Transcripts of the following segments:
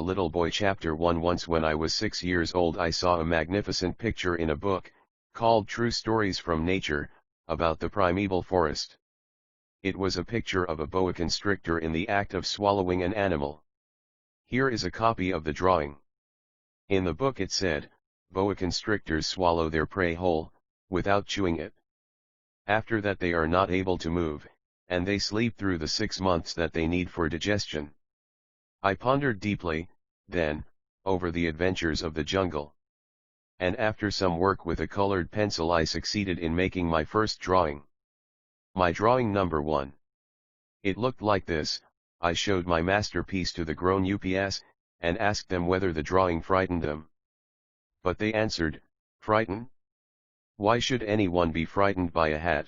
Little Boy Chapter 1. Once when I was 6 years old I saw a magnificent picture in a book, called True Stories from Nature, about the primeval forest. It was a picture of a boa constrictor in the act of swallowing an animal. Here is a copy of the drawing. In the book it said, boa constrictors swallow their prey whole, without chewing it. After that they are not able to move, and they sleep through the 6 months that they need for digestion. I pondered deeply, then, over the adventures of the jungle. And after some work with a colored pencil I succeeded in making my first drawing. My drawing number 1. It looked like this. I showed my masterpiece to the grown ups, and asked them whether the drawing frightened them. But they answered, frighten? Why should anyone be frightened by a hat?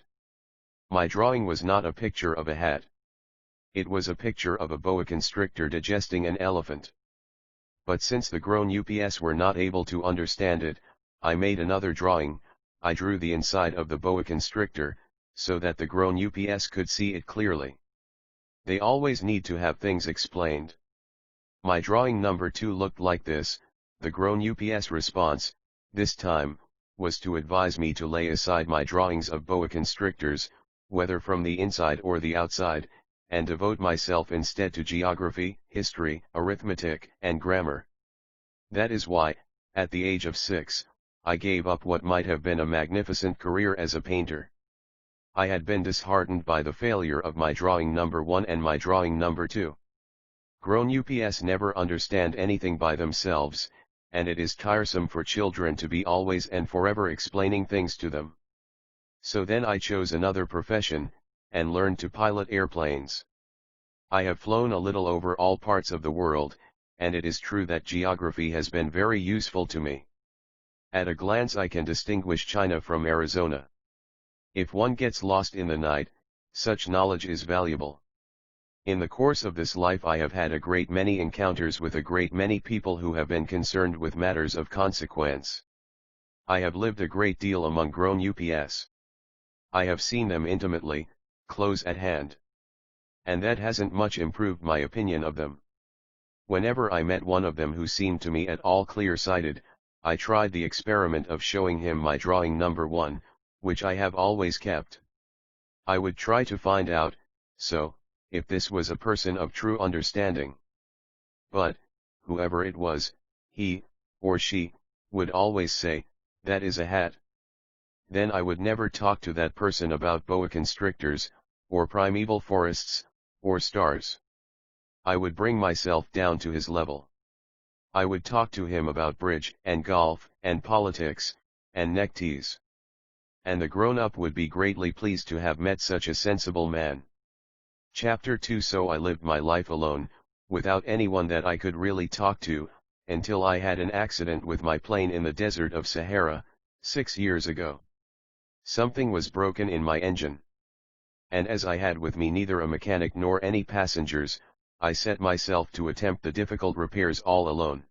My drawing was not a picture of a hat. It was a picture of a boa constrictor digesting an elephant. But since the grown ups were not able to understand it, I made another drawing. I drew the inside of the boa constrictor, so that the grown ups could see it clearly. They always need to have things explained. My drawing number 2 looked like this. The grown ups response, this time, was to advise me to lay aside my drawings of boa constrictors, whether from the inside or the outside, and devote myself instead to geography, history, arithmetic, and grammar. That is why, at the age of 6, I gave up what might have been a magnificent career as a painter. I had been disheartened by the failure of my drawing number 1 and my drawing number 2. Grown ups never understand anything by themselves, and it is tiresome for children to be always and forever explaining things to them. So then I chose another profession, and learned to pilot airplanes. I have flown a little over all parts of the world, and it is true that geography has been very useful to me. At a glance I can distinguish China from Arizona. If one gets lost in the night, such knowledge is valuable. In the course of this life I have had a great many encounters with a great many people who have been concerned with matters of consequence. I have lived a great deal among grown ups. I have seen them intimately, close at hand. And that hasn't much improved my opinion of them. Whenever I met one of them who seemed to me at all clear-sighted, I tried the experiment of showing him my drawing number 1, which I have always kept. I would try to find out, so, if this was a person of true understanding. But, whoever it was, he, or she, would always say, that is a hat. Then I would never talk to that person about boa constrictors, or primeval forests, or stars. I would bring myself down to his level. I would talk to him about bridge, and golf, and politics, and neckties. And the grown-up would be greatly pleased to have met such a sensible man. Chapter 2. So I lived my life alone, without anyone that I could really talk to, until I had an accident with my plane in the desert of Sahara, 6 years ago. Something was broken in my engine. And as I had with me neither a mechanic nor any passengers, I set myself to attempt the difficult repairs all alone.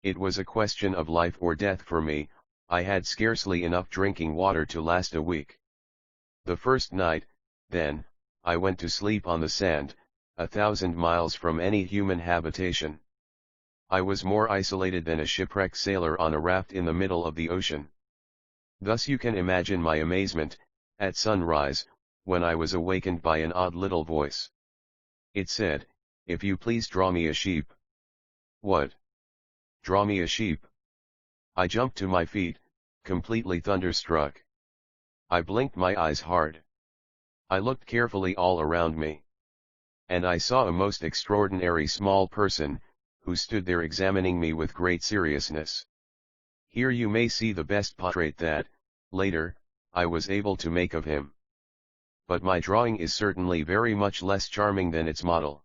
It was a question of life or death for me. I had scarcely enough drinking water to last a week. The first night, then, I went to sleep on the sand, 1,000 miles from any human habitation. I was more isolated than a shipwrecked sailor on a raft in the middle of the ocean. Thus you can imagine my amazement, at sunrise, when I was awakened by an odd little voice. It said, if you please draw me a sheep. What? Draw me a sheep? I jumped to my feet, completely thunderstruck. I blinked my eyes hard. I looked carefully all around me. And I saw a most extraordinary small person, who stood there examining me with great seriousness. Here you may see the best portrait that, later, I was able to make of him. But my drawing is certainly very much less charming than its model.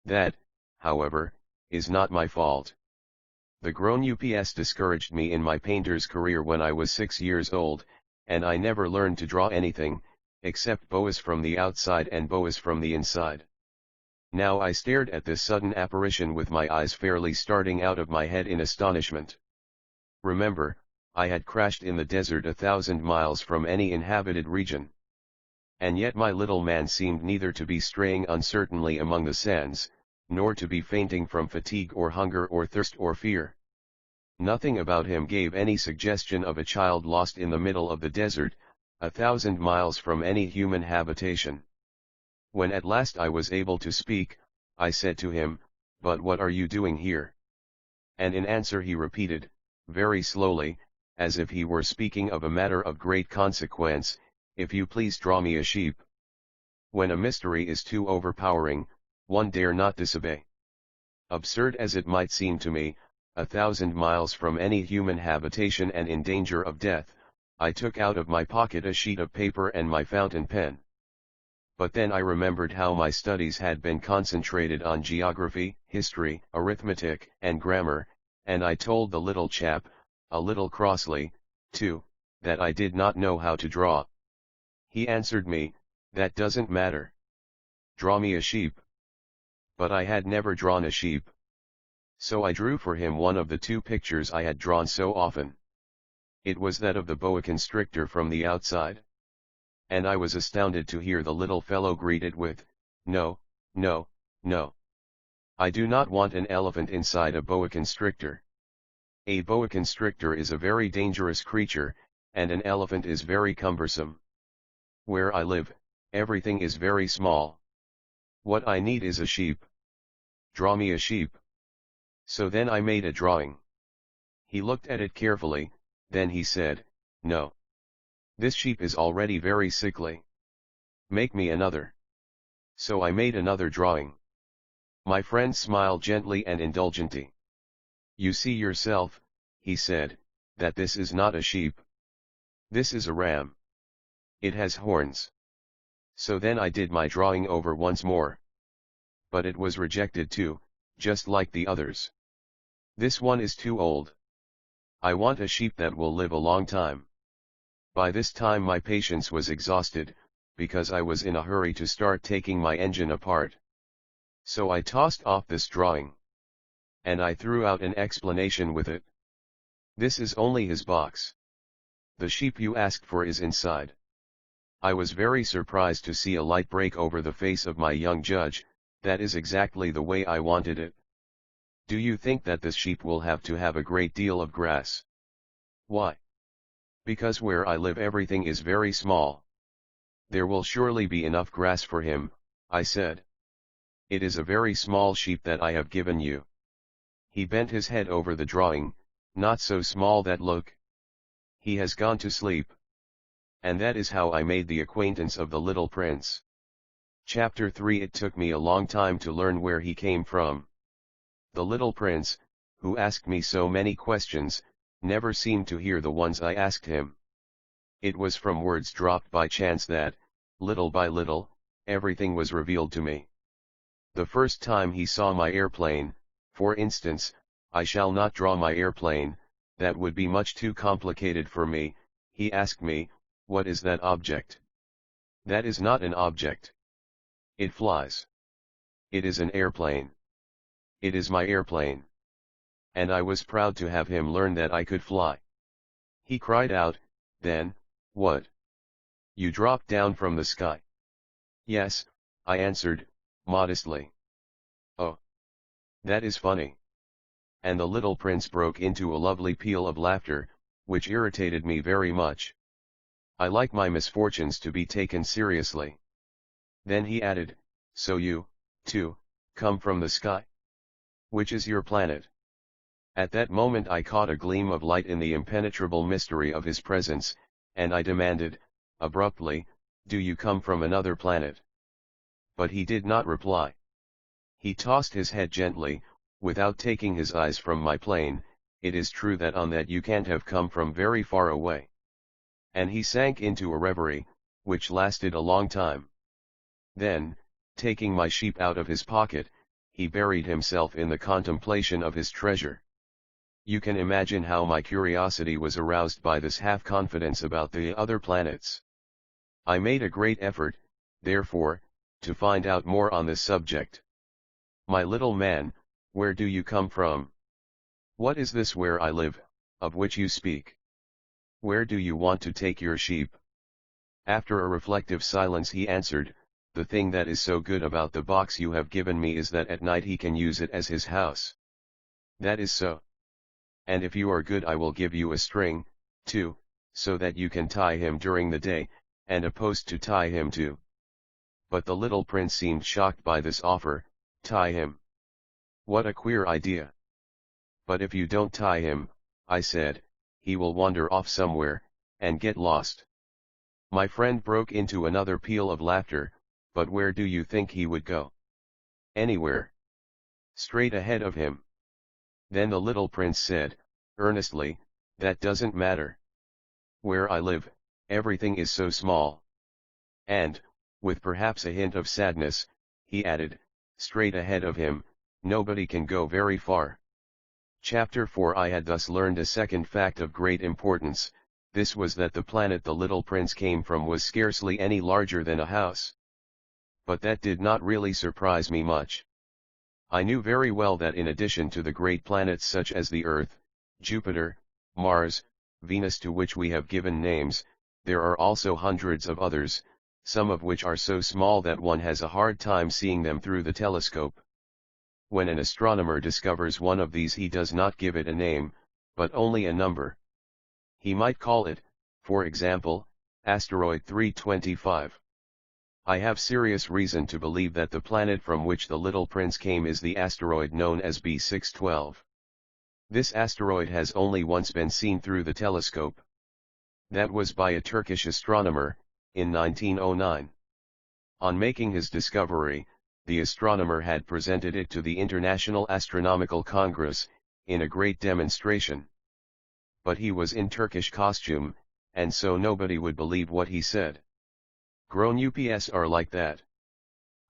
That, however, is not my fault. The grown ups discouraged me in my painter's career when I was 6 years old, and I never learned to draw anything, except boas from the outside and boas from the inside. Now I stared at this sudden apparition with my eyes fairly starting out of my head in astonishment. Remember, I had crashed in the desert 1,000 miles from any inhabited region. And yet my little man seemed neither to be straying uncertainly among the sands, nor to be fainting from fatigue or hunger or thirst or fear. Nothing about him gave any suggestion of a child lost in the middle of the desert, 1,000 miles from any human habitation. When at last I was able to speak, I said to him, "But what are you doing here?" And in answer he repeated, very slowly, as if he were speaking of a matter of great consequence, "If you please draw me a sheep." When a mystery is too overpowering, one dare not disobey. Absurd as it might seem to me, 1,000 miles from any human habitation and in danger of death, I took out of my pocket a sheet of paper and my fountain pen. But then I remembered how my studies had been concentrated on geography, history, arithmetic, and grammar, and I told the little chap, a little crossly, too, that I did not know how to draw. He answered me, "That doesn't matter. Draw me a sheep." But I had never drawn a sheep. So I drew for him one of the two pictures I had drawn so often. It was that of the boa constrictor from the outside. And I was astounded to hear the little fellow greet it with, "No, no, no. I do not want an elephant inside a boa constrictor. A boa constrictor is a very dangerous creature, and an elephant is very cumbersome. Where I live, everything is very small. What I need is a sheep. Draw me a sheep." So then I made a drawing. He looked at it carefully, then he said, "No. This sheep is already very sickly. Make me another." So I made another drawing. My friend smiled gently and indulgently. "You see yourself," he said, "that this is not a sheep. This is a ram. It has horns." So then I did my drawing over once more. But it was rejected too, just like the others. "This one is too old. I want a sheep that will live a long time." By this time my patience was exhausted, because I was in a hurry to start taking my engine apart. So I tossed off this drawing. And I threw out an explanation with it. "This is only his box. The sheep you asked for is inside." I was very surprised to see a light break over the face of my young judge. "That is exactly the way I wanted it. Do you think that this sheep will have to have a great deal of grass?" "Why?" "Because where I live everything is very small." "There will surely be enough grass for him," I said. "It is a very small sheep that I have given you." He bent his head over the drawing, "Not so small that look. He has gone to sleep." And that is how I made the acquaintance of the little prince. Chapter 3. It took me a long time to learn where he came from. The little prince, who asked me so many questions, never seemed to hear the ones I asked him. It was from words dropped by chance that, little by little, everything was revealed to me. The first time he saw my airplane, for instance, "I shall not draw my airplane, that would be much too complicated for me," he asked me, "What is that object?" "That is not an object. It flies." "It is an airplane." "It is my airplane." And I was proud to have him learn that I could fly. He cried out, then, "What? You dropped down from the sky?" "Yes," I answered, modestly. "Oh. That is funny." And the little prince broke into a lovely peal of laughter, which irritated me very much. I like my misfortunes to be taken seriously. Then he added, "So you, too, come from the sky? Which is your planet?" At that moment I caught a gleam of light in the impenetrable mystery of his presence, and I demanded, abruptly, "Do you come from another planet?" But he did not reply. He tossed his head gently, without taking his eyes from my plane. "It is true that on that you can't have come from very far away." And he sank into a reverie, which lasted a long time. Then, taking my sheep out of his pocket, he buried himself in the contemplation of his treasure. You can imagine how my curiosity was aroused by this half-confidence about the other planets. I made a great effort, therefore, to find out more on this subject. "My little man, where do you come from? What is this where I live, of which you speak? Where do you want to take your sheep?" After a reflective silence he answered, the thing that is so good about the box you have given me is that at night he can use it as his house. That is so. And if you are good I will give you a string, too, so that you can tie him during the day, and a post to tie him to. But the little prince seemed shocked by this offer. Tie him? What a queer idea. But if you don't tie him, I said, he will wander off somewhere, and get lost. My friend broke into another peal of laughter. But where do you think he would go? Anywhere. Straight ahead of him. Then the little prince said, earnestly, that doesn't matter. Where I live, everything is so small. And, with perhaps a hint of sadness, he added, straight ahead of him, nobody can go very far. Chapter 4 I had thus learned a second fact of great importance. This was that the planet the little prince came from was scarcely any larger than a house. But that did not really surprise me much. I knew very well that in addition to the great planets such as the Earth, Jupiter, Mars, Venus to which we have given names, there are also hundreds of others, some of which are so small that one has a hard time seeing them through the telescope. When an astronomer discovers one of these he does not give it a name, but only a number. He might call it, for example, asteroid 325. I have serious reason to believe that the planet from which the little prince came is the asteroid known as B612. This asteroid has only once been seen through the telescope. That was by a Turkish astronomer, in 1909. On making his discovery, the astronomer had presented it to the International Astronomical Congress, in a great demonstration. But he was in Turkish costume, and so nobody would believe what he said. Grown ups are like that.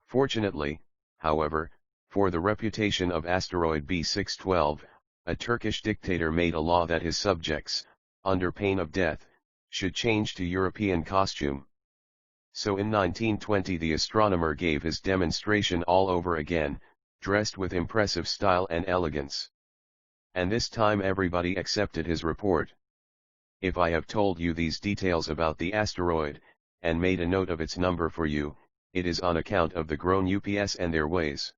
Fortunately, however, for the reputation of asteroid B612, a Turkish dictator made a law that his subjects, under pain of death, should change to European costume. So in 1920 the astronomer gave his demonstration all over again, dressed with impressive style and elegance. And this time everybody accepted his report. If I have told you these details about the asteroid, and made a note of its number for you, it is on account of the grown ups and their ways.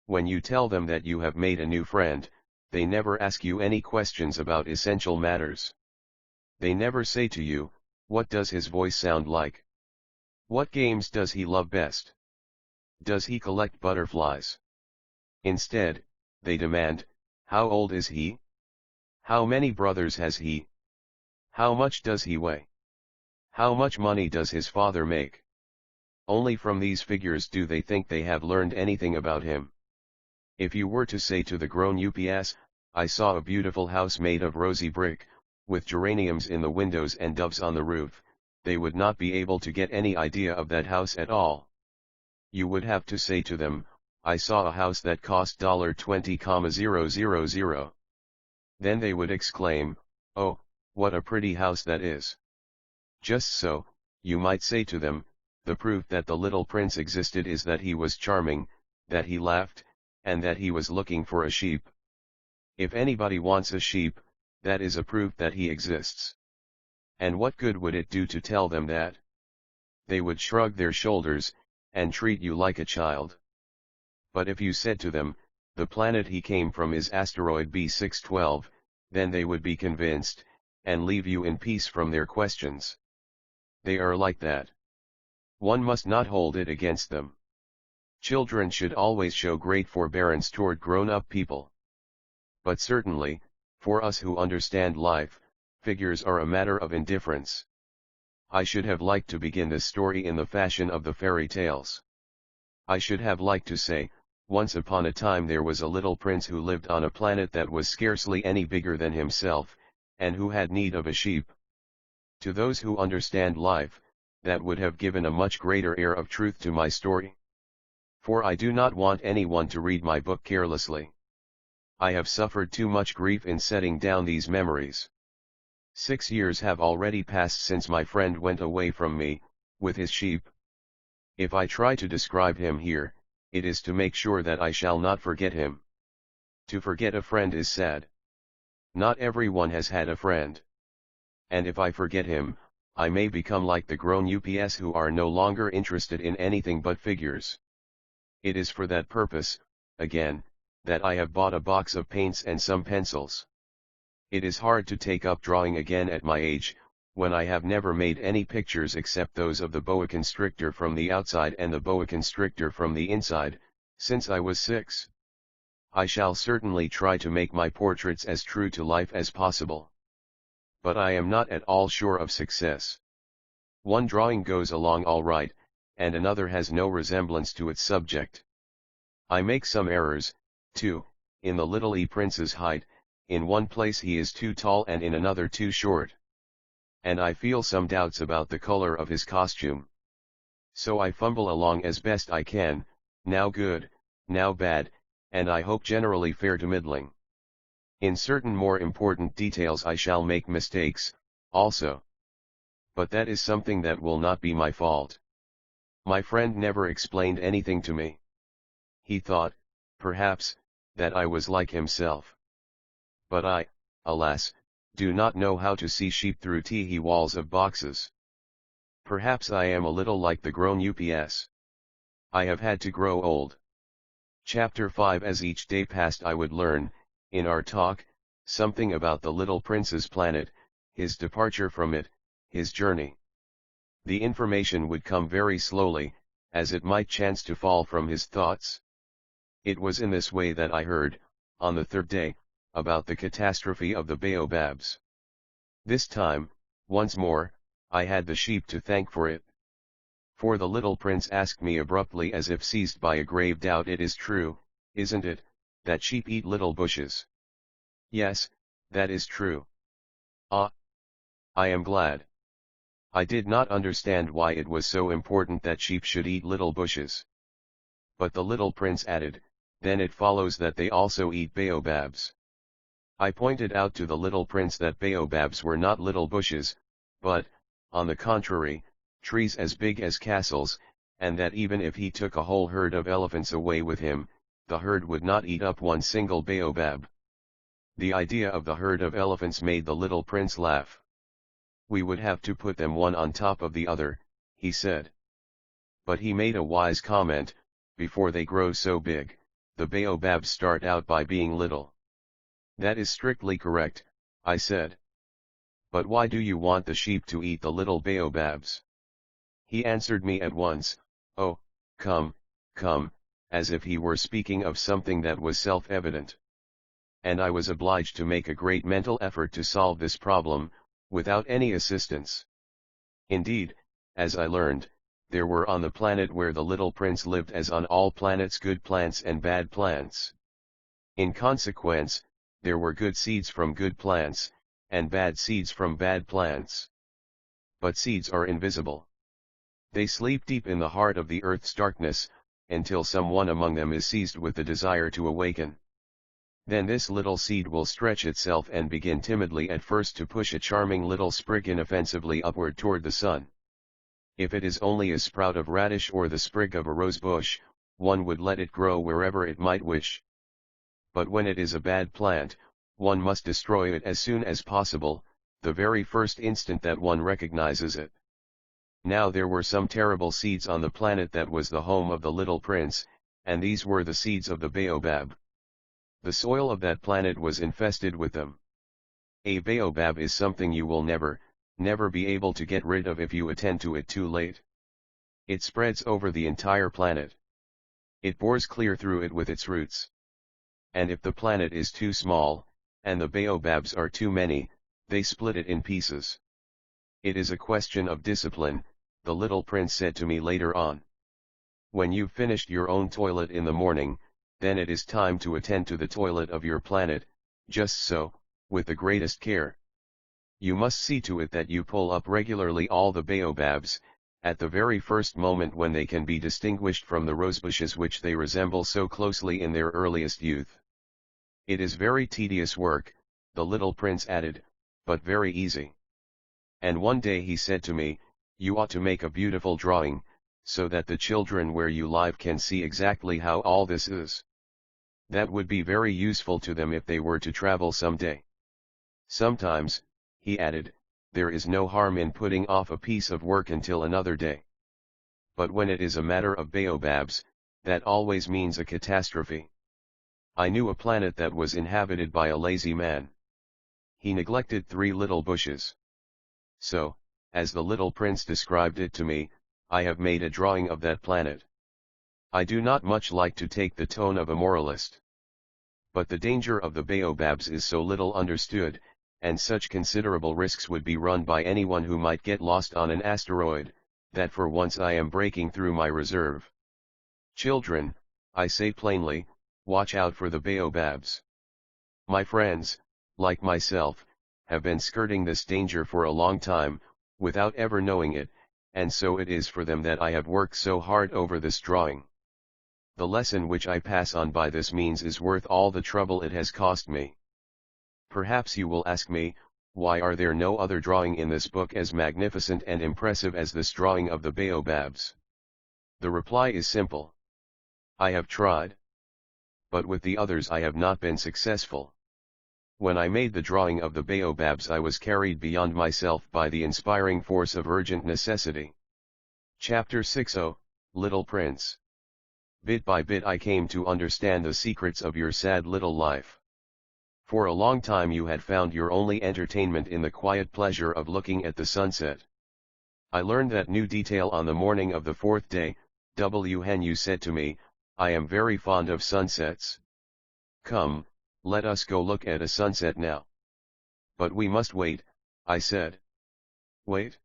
When you tell them that you have made a new friend, they never ask you any questions about essential matters. They never say to you, what does his voice sound like? What games does he love best? Does he collect butterflies? Instead, they demand, how old is he? How many brothers has he? How much does he weigh? How much money does his father make? Only from these figures do they think they have learned anything about him. If you were to say to the grown ups, I saw a beautiful house made of rosy brick, with geraniums in the windows and doves on the roof, they would not be able to get any idea of that house at all. You would have to say to them, I saw a house that cost $20,000. Then they would exclaim, oh, what a pretty house that is. Just so, you might say to them, the proof that the little prince existed is that he was charming, that he laughed, and that he was looking for a sheep. If anybody wants a sheep, that is a proof that he exists. And what good would it do to tell them that? They would shrug their shoulders, and treat you like a child. But if you said to them, the planet he came from is asteroid B612, then they would be convinced, and leave you in peace from their questions. They are like that. One must not hold it against them. Children should always show great forbearance toward grown-up people. But certainly, for us who understand life, figures are a matter of indifference. I should have liked to begin this story in the fashion of the fairy tales. I should have liked to say, once upon a time there was a little prince who lived on a planet that was scarcely any bigger than himself, and who had need of a sheep. To those who understand life, that would have given a much greater air of truth to my story. For I do not want anyone to read my book carelessly. I have suffered too much grief in setting down these memories. 6 years have already passed since my friend went away from me, with his sheep. If I try to describe him here, it is to make sure that I shall not forget him. To forget a friend is sad. Not everyone has had a friend. And if I forget him, I may become like the grown-ups who are no longer interested in anything but figures. It is for that purpose, again, that I have bought a box of paints and some pencils. It is hard to take up drawing again at my age, when I have never made any pictures except those of the boa constrictor from the outside and the boa constrictor from the inside, since I was 6. I shall certainly try to make my portraits as true to life as possible. But I am not at all sure of success. One drawing goes along all right, and another has no resemblance to its subject. I make some errors, too, in the little prince's height. In one place he is too tall and in another too short. And I feel some doubts about the color of his costume. So I fumble along as best I can, now good, now bad, and I hope generally fair to middling. In certain more important details I shall make mistakes, also. But that is something that will not be my fault. My friend never explained anything to me. He thought, perhaps, that I was like himself. But I, alas, do not know how to see sheep through tee walls of boxes. Perhaps I am a little like the grown-ups. I have had to grow old. Chapter 5. As each day passed I would learn, in our talk, something about the little prince's planet, his departure from it, his journey. The information would come very slowly, as it might chance to fall from his thoughts. It was in this way that I heard, on the 3rd day, about the catastrophe of the baobabs. This time, once more, I had the sheep to thank for it. For the little prince asked me abruptly as if seized by a grave doubt, "It is true, isn't it, that sheep eat little bushes?" "Yes, that is true." "Ah! I am glad." I did not understand why it was so important that sheep should eat little bushes. But the little prince added, "Then it follows that they also eat baobabs." I pointed out to the little prince that baobabs were not little bushes, but, on the contrary, trees as big as castles, and that even if he took a whole herd of elephants away with him, the herd would not eat up one single baobab. The idea of the herd of elephants made the little prince laugh. "We would have to put them one on top of the other," he said. But he made a wise comment, "Before they grow so big, the baobabs start out by being little." "That is strictly correct," I said. "But why do you want the sheep to eat the little baobabs?" He answered me at once, "Oh, come, come," as if he were speaking of something that was self-evident. And I was obliged to make a great mental effort to solve this problem, without any assistance. Indeed, as I learned, there were on the planet where the little prince lived, as on all planets, good plants and bad plants. In consequence, there were good seeds from good plants, and bad seeds from bad plants. But seeds are invisible. They sleep deep in the heart of the earth's darkness, until someone among them is seized with the desire to awaken. Then this little seed will stretch itself and begin timidly at first to push a charming little sprig inoffensively upward toward the sun. If it is only a sprout of radish or the sprig of a rose bush, one would let it grow wherever it might wish. But when it is a bad plant, one must destroy it as soon as possible, the very first instant that one recognizes it. Now there were some terrible seeds on the planet that was the home of the little prince, and these were the seeds of the baobab. The soil of that planet was infested with them. A baobab is something you will never be able to get rid of if you attend to it too late. It spreads over the entire planet. It bores clear through it with its roots. And if the planet is too small, and the baobabs are too many, they split it in pieces. "It is a question of discipline," the little prince said to me later on. "When you've finished your own toilet in the morning, then it is time to attend to the toilet of your planet, just so, with the greatest care. You must see to it that you pull up regularly all the baobabs, at the very first moment when they can be distinguished from the rosebushes which they resemble so closely in their earliest youth. It is very tedious work," the little prince added, "but very easy. And one day he said to me, 'You ought to make a beautiful drawing, so that the children where you live can see exactly how all this is. That would be very useful to them if they were to travel some day. Sometimes,' he added, there is no harm in putting off a piece of work until another day. But when it is a matter of baobabs, that always means a catastrophe. I knew a planet that was inhabited by a lazy man. He neglected 3 little bushes. So, as the little prince described it to me, I have made a drawing of that planet. I do not much like to take the tone of a moralist. But the danger of the baobabs is so little understood, and such considerable risks would be run by anyone who might get lost on an asteroid, that for once I am breaking through my reserve. Children, I say plainly, watch out for the baobabs. My friends, like myself, have been skirting this danger for a long time, without ever knowing it, and so it is for them that I have worked so hard over this drawing. The lesson which I pass on by this means is worth all the trouble it has cost me. Perhaps you will ask me, why are there no other drawing in this book as magnificent and impressive as this drawing of the baobabs? The reply is simple. I have tried. But with the others I have not been successful. When I made the drawing of the baobabs I was carried beyond myself by the inspiring force of urgent necessity. Chapter 60, Little Prince. Bit by bit I came to understand the secrets of your sad little life. For a long time you had found your only entertainment in the quiet pleasure of looking at the sunset. I learned that new detail on the morning of the 4th day. Hen, you said to me, I am very fond of sunsets. Come, let us go look at a sunset now. But we must wait, I said. Wait?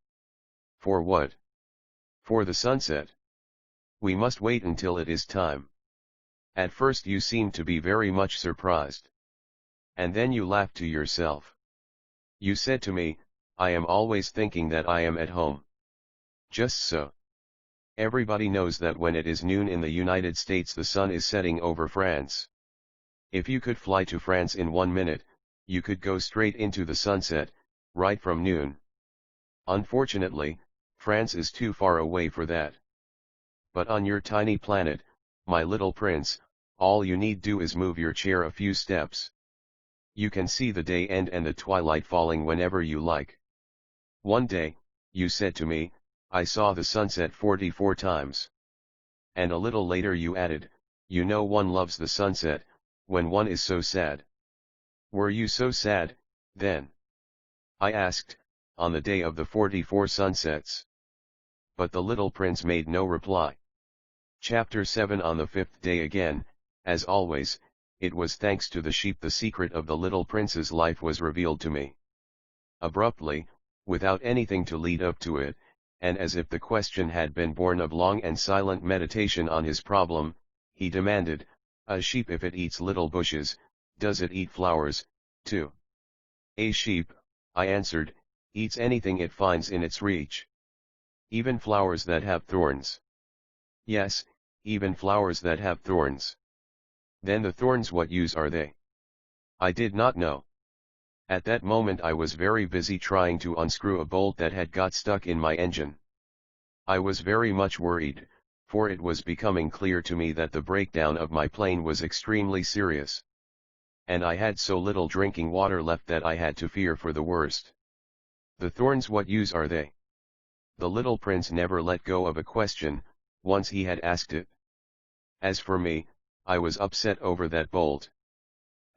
For what? For the sunset. We must wait until it is time. At first you seemed to be very much surprised. And then you laughed to yourself. You said to me, I am always thinking that I am at home. Just so. Everybody knows that when it is noon in the United States the sun is setting over France. If you could fly to France in 1 minute, you could go straight into the sunset, right from noon. Unfortunately, France is too far away for that. But on your tiny planet, my little prince, all you need do is move your chair a few steps. You can see the day end and the twilight falling whenever you like. One day, you said to me, I saw the sunset 44 times. And a little later you added, you know one loves the sunset, when one is so sad. Were you so sad, then? I asked, on the day of the 44 sunsets. But the little prince made no reply. Chapter 7. On the 5th day again, as always, it was thanks to the sheep the secret of the little prince's life was revealed to me. Abruptly, without anything to lead up to it, and as if the question had been born of long and silent meditation on his problem, he demanded, a sheep, if it eats little bushes, does it eat flowers, too? A sheep, I answered, eats anything it finds in its reach. Even flowers that have thorns. Yes, even flowers that have thorns. Then the thorns, what use are they? I did not know. At that moment I was very busy trying to unscrew a bolt that had got stuck in my engine. I was very much worried, for it was becoming clear to me that the breakdown of my plane was extremely serious. And I had so little drinking water left that I had to fear for the worst. The thorns, what use are they? The little prince never let go of a question, once he had asked it. As for me, I was upset over that bolt.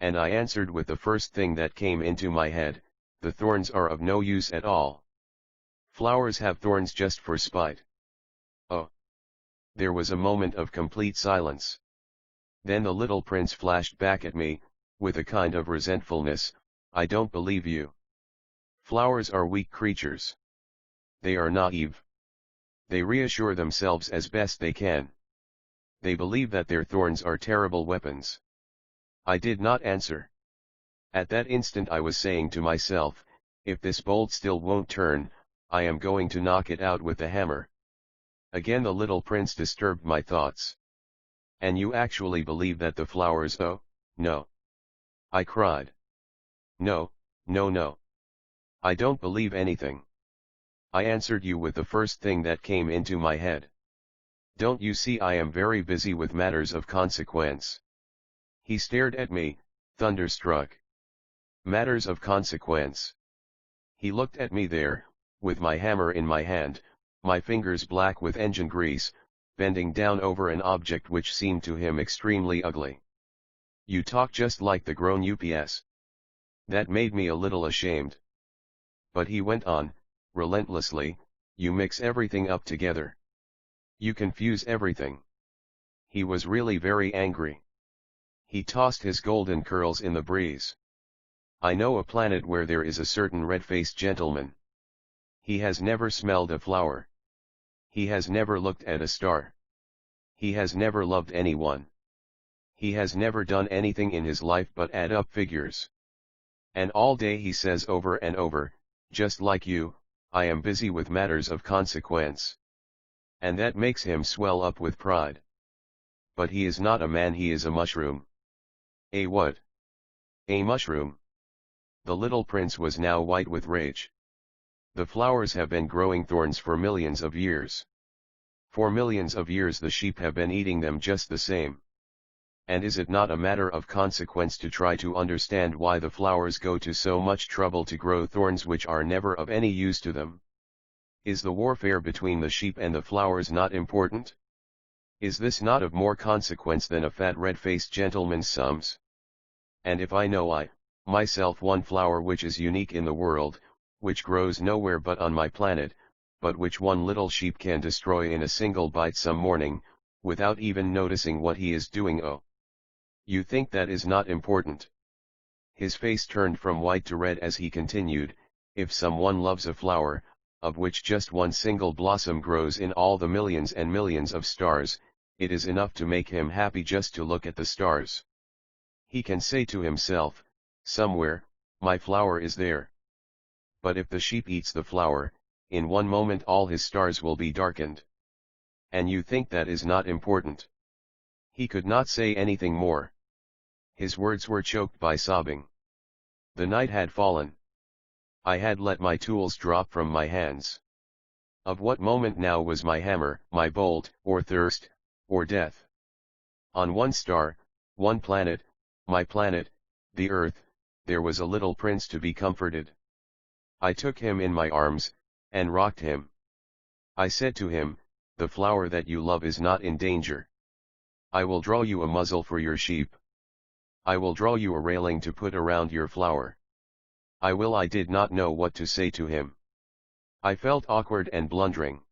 And I answered with the first thing that came into my head, the thorns are of no use at all. Flowers have thorns just for spite. Oh! There was a moment of complete silence. Then the little prince flashed back at me, with a kind of resentfulness, I don't believe you. Flowers are weak creatures. They are naive. They reassure themselves as best they can. They believe that their thorns are terrible weapons. I did not answer. At that instant I was saying to myself, if this bolt still won't turn, I am going to knock it out with the hammer. Again the little prince disturbed my thoughts. And you actually believe that the flowers— oh, no. I cried. No, no, no. I don't believe anything. I answered you with the first thing that came into my head. Don't you see I am very busy with matters of consequence? He stared at me, thunderstruck. Matters of consequence. He looked at me there, with my hammer in my hand, my fingers black with engine grease, bending down over an object which seemed to him extremely ugly. "You talk just like the grown UPS." That made me a little ashamed. But he went on, relentlessly, "You mix everything up together. You confuse everything." He was really very angry. He tossed his golden curls in the breeze. "I know a planet where there is a certain red-faced gentleman. He has never smelled a flower. He has never looked at a star. He has never loved anyone. He has never done anything in his life but add up figures. And all day he says over and over, just like you, 'I am busy with matters of consequence.' And that makes him swell up with pride. But he is not a man, he is a mushroom." "A what?" "A mushroom." The little prince was now white with rage. "The flowers have been growing thorns for millions of years. For millions of years the sheep have been eating them just the same. And is it not a matter of consequence to try to understand why the flowers go to so much trouble to grow thorns which are never of any use to them? Is the warfare between the sheep and the flowers not important? Is this not of more consequence than a fat red-faced gentleman's sums? And if I know myself one flower which is unique in the world, which grows nowhere but on my planet, but which one little sheep can destroy in a single bite some morning, without even noticing what he is doing, you think that is not important?" His face turned from white to red as he continued, "If someone loves a flower, of which just one single blossom grows in all the millions and millions of stars, it is enough to make him happy just to look at the stars. He can say to himself, 'Somewhere, my flower is there.' But if the sheep eats the flower, in one moment all his stars will be darkened. And you think that is not important?" He could not say anything more. His words were choked by sobbing. The night had fallen. I had let my tools drop from my hands. Of what moment now was my hammer, my bolt, or thirst, or death? On one star, one planet, my planet, the earth, there was a little prince to be comforted. I took him in my arms, and rocked him. I said to him, 'The flower that you love is not in danger. I will draw you a muzzle for your sheep. I will draw you a railing to put around your flower. I did not know what to say to him. I felt awkward and blundering.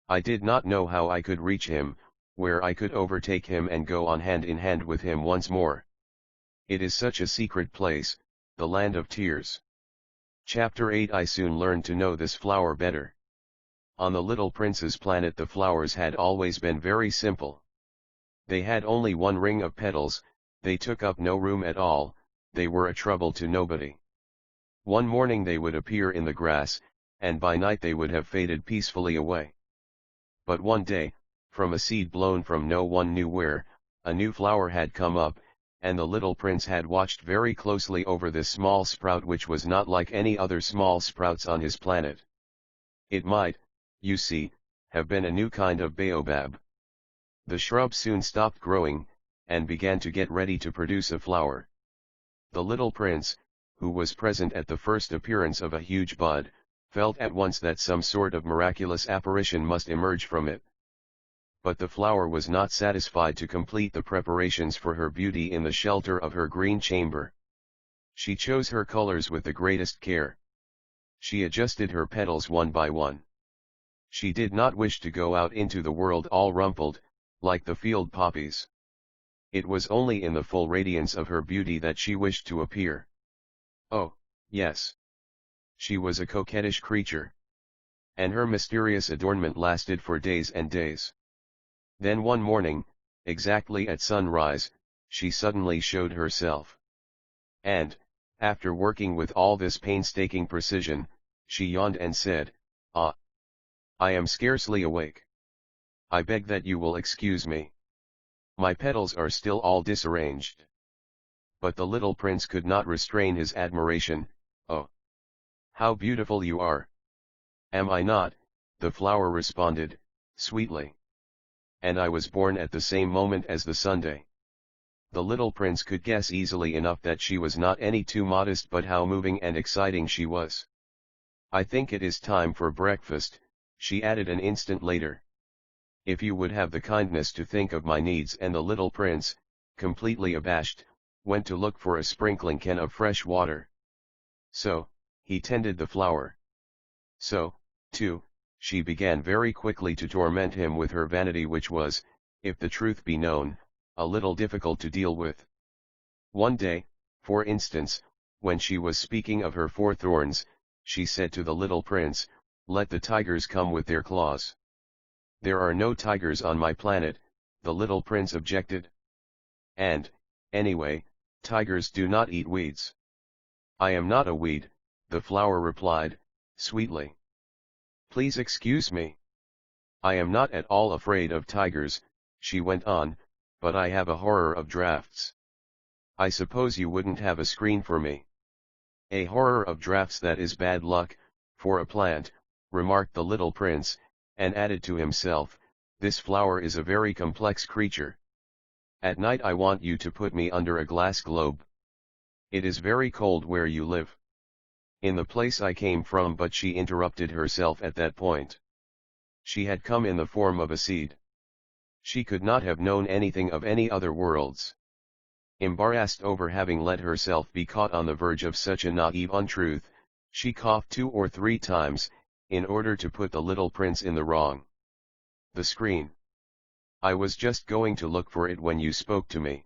I did not know how I could reach him, where I could overtake him and go on hand in hand with him once more. It is such a secret place, the land of tears." Chapter 8. I soon learned to know this flower better. On the little prince's planet the flowers had always been very simple. They had only one ring of petals, they took up no room at all, they were a trouble to nobody. One morning they would appear in the grass, and by night they would have faded peacefully away. But one day, from a seed blown from no one knew where, a new flower had come up, and the little prince had watched very closely over this small sprout which was not like any other small sprouts on his planet. It might, you see, have been a new kind of baobab. The shrub soon stopped growing, and began to get ready to produce a flower. The little prince, who was present at the first appearance of a huge bud, felt at once that some sort of miraculous apparition must emerge from it. But the flower was not satisfied to complete the preparations for her beauty in the shelter of her green chamber. She chose her colors with the greatest care. She adjusted her petals one by one. She did not wish to go out into the world all rumpled, like the field poppies. It was only in the full radiance of her beauty that she wished to appear. Oh, yes. She was a coquettish creature. And her mysterious adornment lasted for days and days. Then one morning, exactly at sunrise, she suddenly showed herself. And, after working with all this painstaking precision, she yawned and said, "Ah! I am scarcely awake. I beg that you will excuse me. My petals are still all disarranged." But the little prince could not restrain his admiration. "Oh! How beautiful you are!" "Am I not?" the flower responded, sweetly. "And I was born at the same moment as the Sunday." The little prince could guess easily enough that she was not any too modest, but how moving and exciting she was. I think it is time for breakfast, she added an instant later. If you would have the kindness to think of my needs. And the little prince, completely abashed, went to look for a sprinkling can of fresh water. So, he tended the flower. So, too, she began very quickly to torment him with her vanity, which was, if the truth be known, a little difficult to deal with. One day, for instance, when she was speaking of her 4 thorns, she said to the little prince, "Let the tigers come with their claws." "There are no tigers on my planet," the little prince objected. "And, anyway, tigers do not eat weeds." "I am not a weed," the flower replied, sweetly. "Please excuse me. I am not at all afraid of tigers," she went on, "but I have a horror of drafts." "I suppose you wouldn't have a screen for me." "A horror of drafts, that is bad luck, for a plant," remarked the little prince, and added to himself, "This flower is a very complex creature. At night I want you to put me under a glass globe. It is very cold where you live." "In the place I came from," but she interrupted herself at that point. She had come in the form of a seed. She could not have known anything of any other worlds. Embarrassed over having let herself be caught on the verge of such a naive untruth, she coughed 2 or 3 times, in order to put the little prince in the wrong. "The screen. I was just going to look for it when you spoke to me."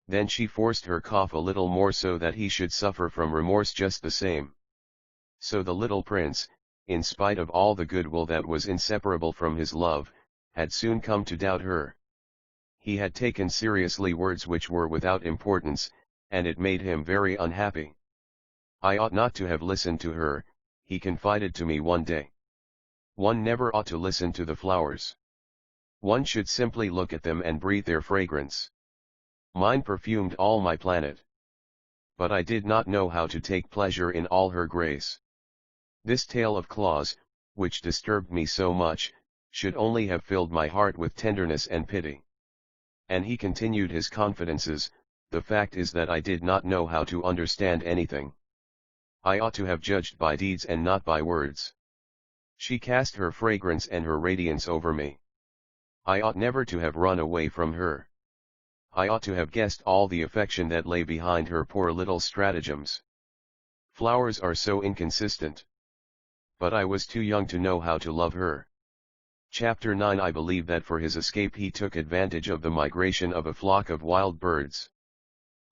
Then she forced her cough a little more so that he should suffer from remorse just the same. So the little prince, in spite of all the goodwill that was inseparable from his love, had soon come to doubt her. He had taken seriously words which were without importance, and it made him very unhappy. "I ought not to have listened to her," he confided to me one day. "One never ought to listen to the flowers. One should simply look at them and breathe their fragrance. Mine perfumed all my planet. But I did not know how to take pleasure in all her grace. This tale of claws, which disturbed me so much, should only have filled my heart with tenderness and pity." And he continued his confidences, "The fact is that I did not know how to understand anything. I ought to have judged by deeds and not by words. She cast her fragrance and her radiance over me. I ought never to have run away from her. I ought to have guessed all the affection that lay behind her poor little stratagems. Flowers are so inconsistent. But I was too young to know how to love her." Chapter 9. I believe that for his escape he took advantage of the migration of a flock of wild birds.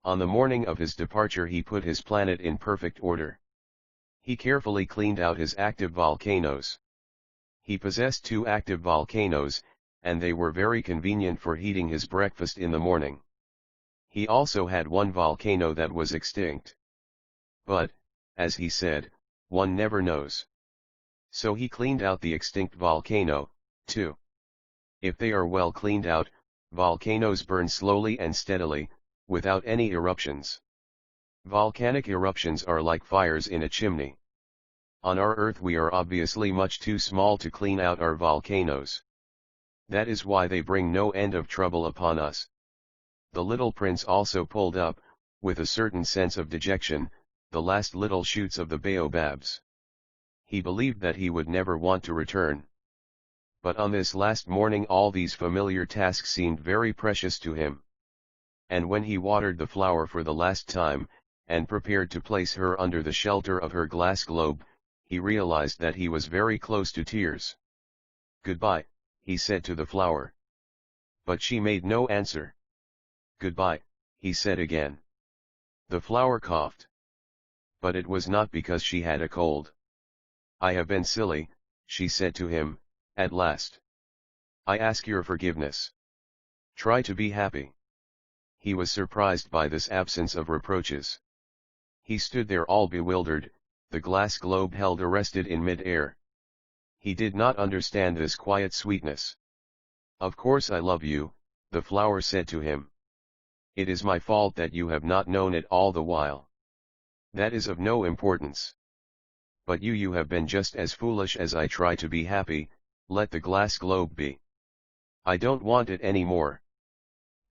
On the morning of his departure he put his planet in perfect order. He carefully cleaned out his active volcanoes. He possessed 2 active volcanoes, and they were very convenient for heating his breakfast in the morning. He also had 1 volcano that was extinct. But, as he said, one never knows. So he cleaned out the extinct volcano, too. If they are well cleaned out, volcanoes burn slowly and steadily, without any eruptions. Volcanic eruptions are like fires in a chimney. On our Earth we are obviously much too small to clean out our volcanoes. That is why they bring no end of trouble upon us. The little prince also pulled up, with a certain sense of dejection, the last little shoots of the baobabs. He believed that he would never want to return. But on this last morning all these familiar tasks seemed very precious to him. And when he watered the flower for the last time, and prepared to place her under the shelter of her glass globe, he realized that he was very close to tears. "Goodbye," he said to the flower. But she made no answer. "Goodbye," he said again. The flower coughed. But it was not because she had a cold. "I have been silly," she said to him, at last. "I ask your forgiveness. Try to be happy." He was surprised by this absence of reproaches. He stood there all bewildered, the glass globe held arrested in mid-air. He did not understand this quiet sweetness. "Of course I love you," the flower said to him. "It is my fault that you have not known it all the while. That is of no importance. But you have been just as foolish as I try to be happy. Let the glass globe be. I don't want it any more.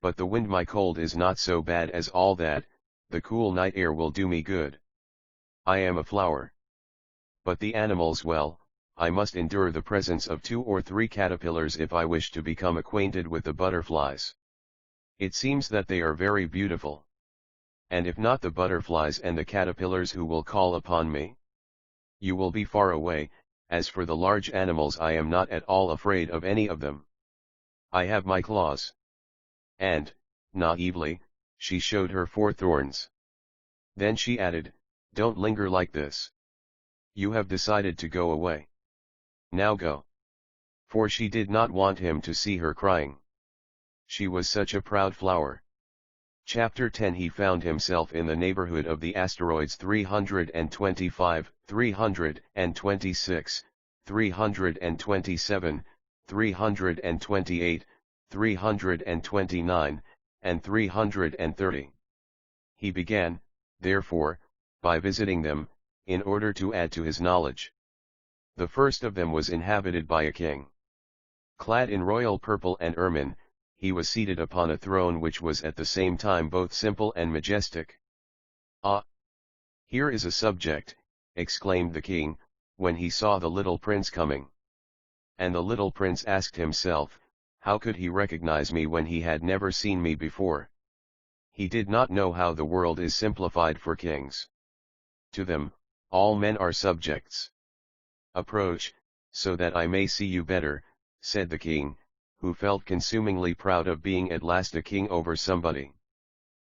But the wind, my cold is not so bad as all that, the cool night air will do me good. I am a flower. But the animals, well, I must endure the presence of 2 or 3 caterpillars if I wish to become acquainted with the butterflies. It seems that they are very beautiful. And if not the butterflies and the caterpillars, who will call upon me? You will be far away. As for the large animals, I am not at all afraid of any of them. I have my claws. And, naively, she showed her 4 thorns. Then she added, don't linger like this. You have decided to go away. Now go. For she did not want him to see her crying. She was such a proud flower. Chapter 10. He found himself in the neighborhood of the asteroids 325, 326, 327, 328, 329, and 330. He began, therefore, by visiting them, in order to add to his knowledge. The first of them was inhabited by a king. Clad in royal purple and ermine, he was seated upon a throne which was at the same time both simple and majestic. Ah! Here is a subject, exclaimed the king, when he saw the little prince coming. And the little prince asked himself, how could he recognize me when he had never seen me before? He did not know how the world is simplified for kings. To them, all men are subjects. Approach, so that I may see you better, said the king, who felt consumingly proud of being at last a king over somebody.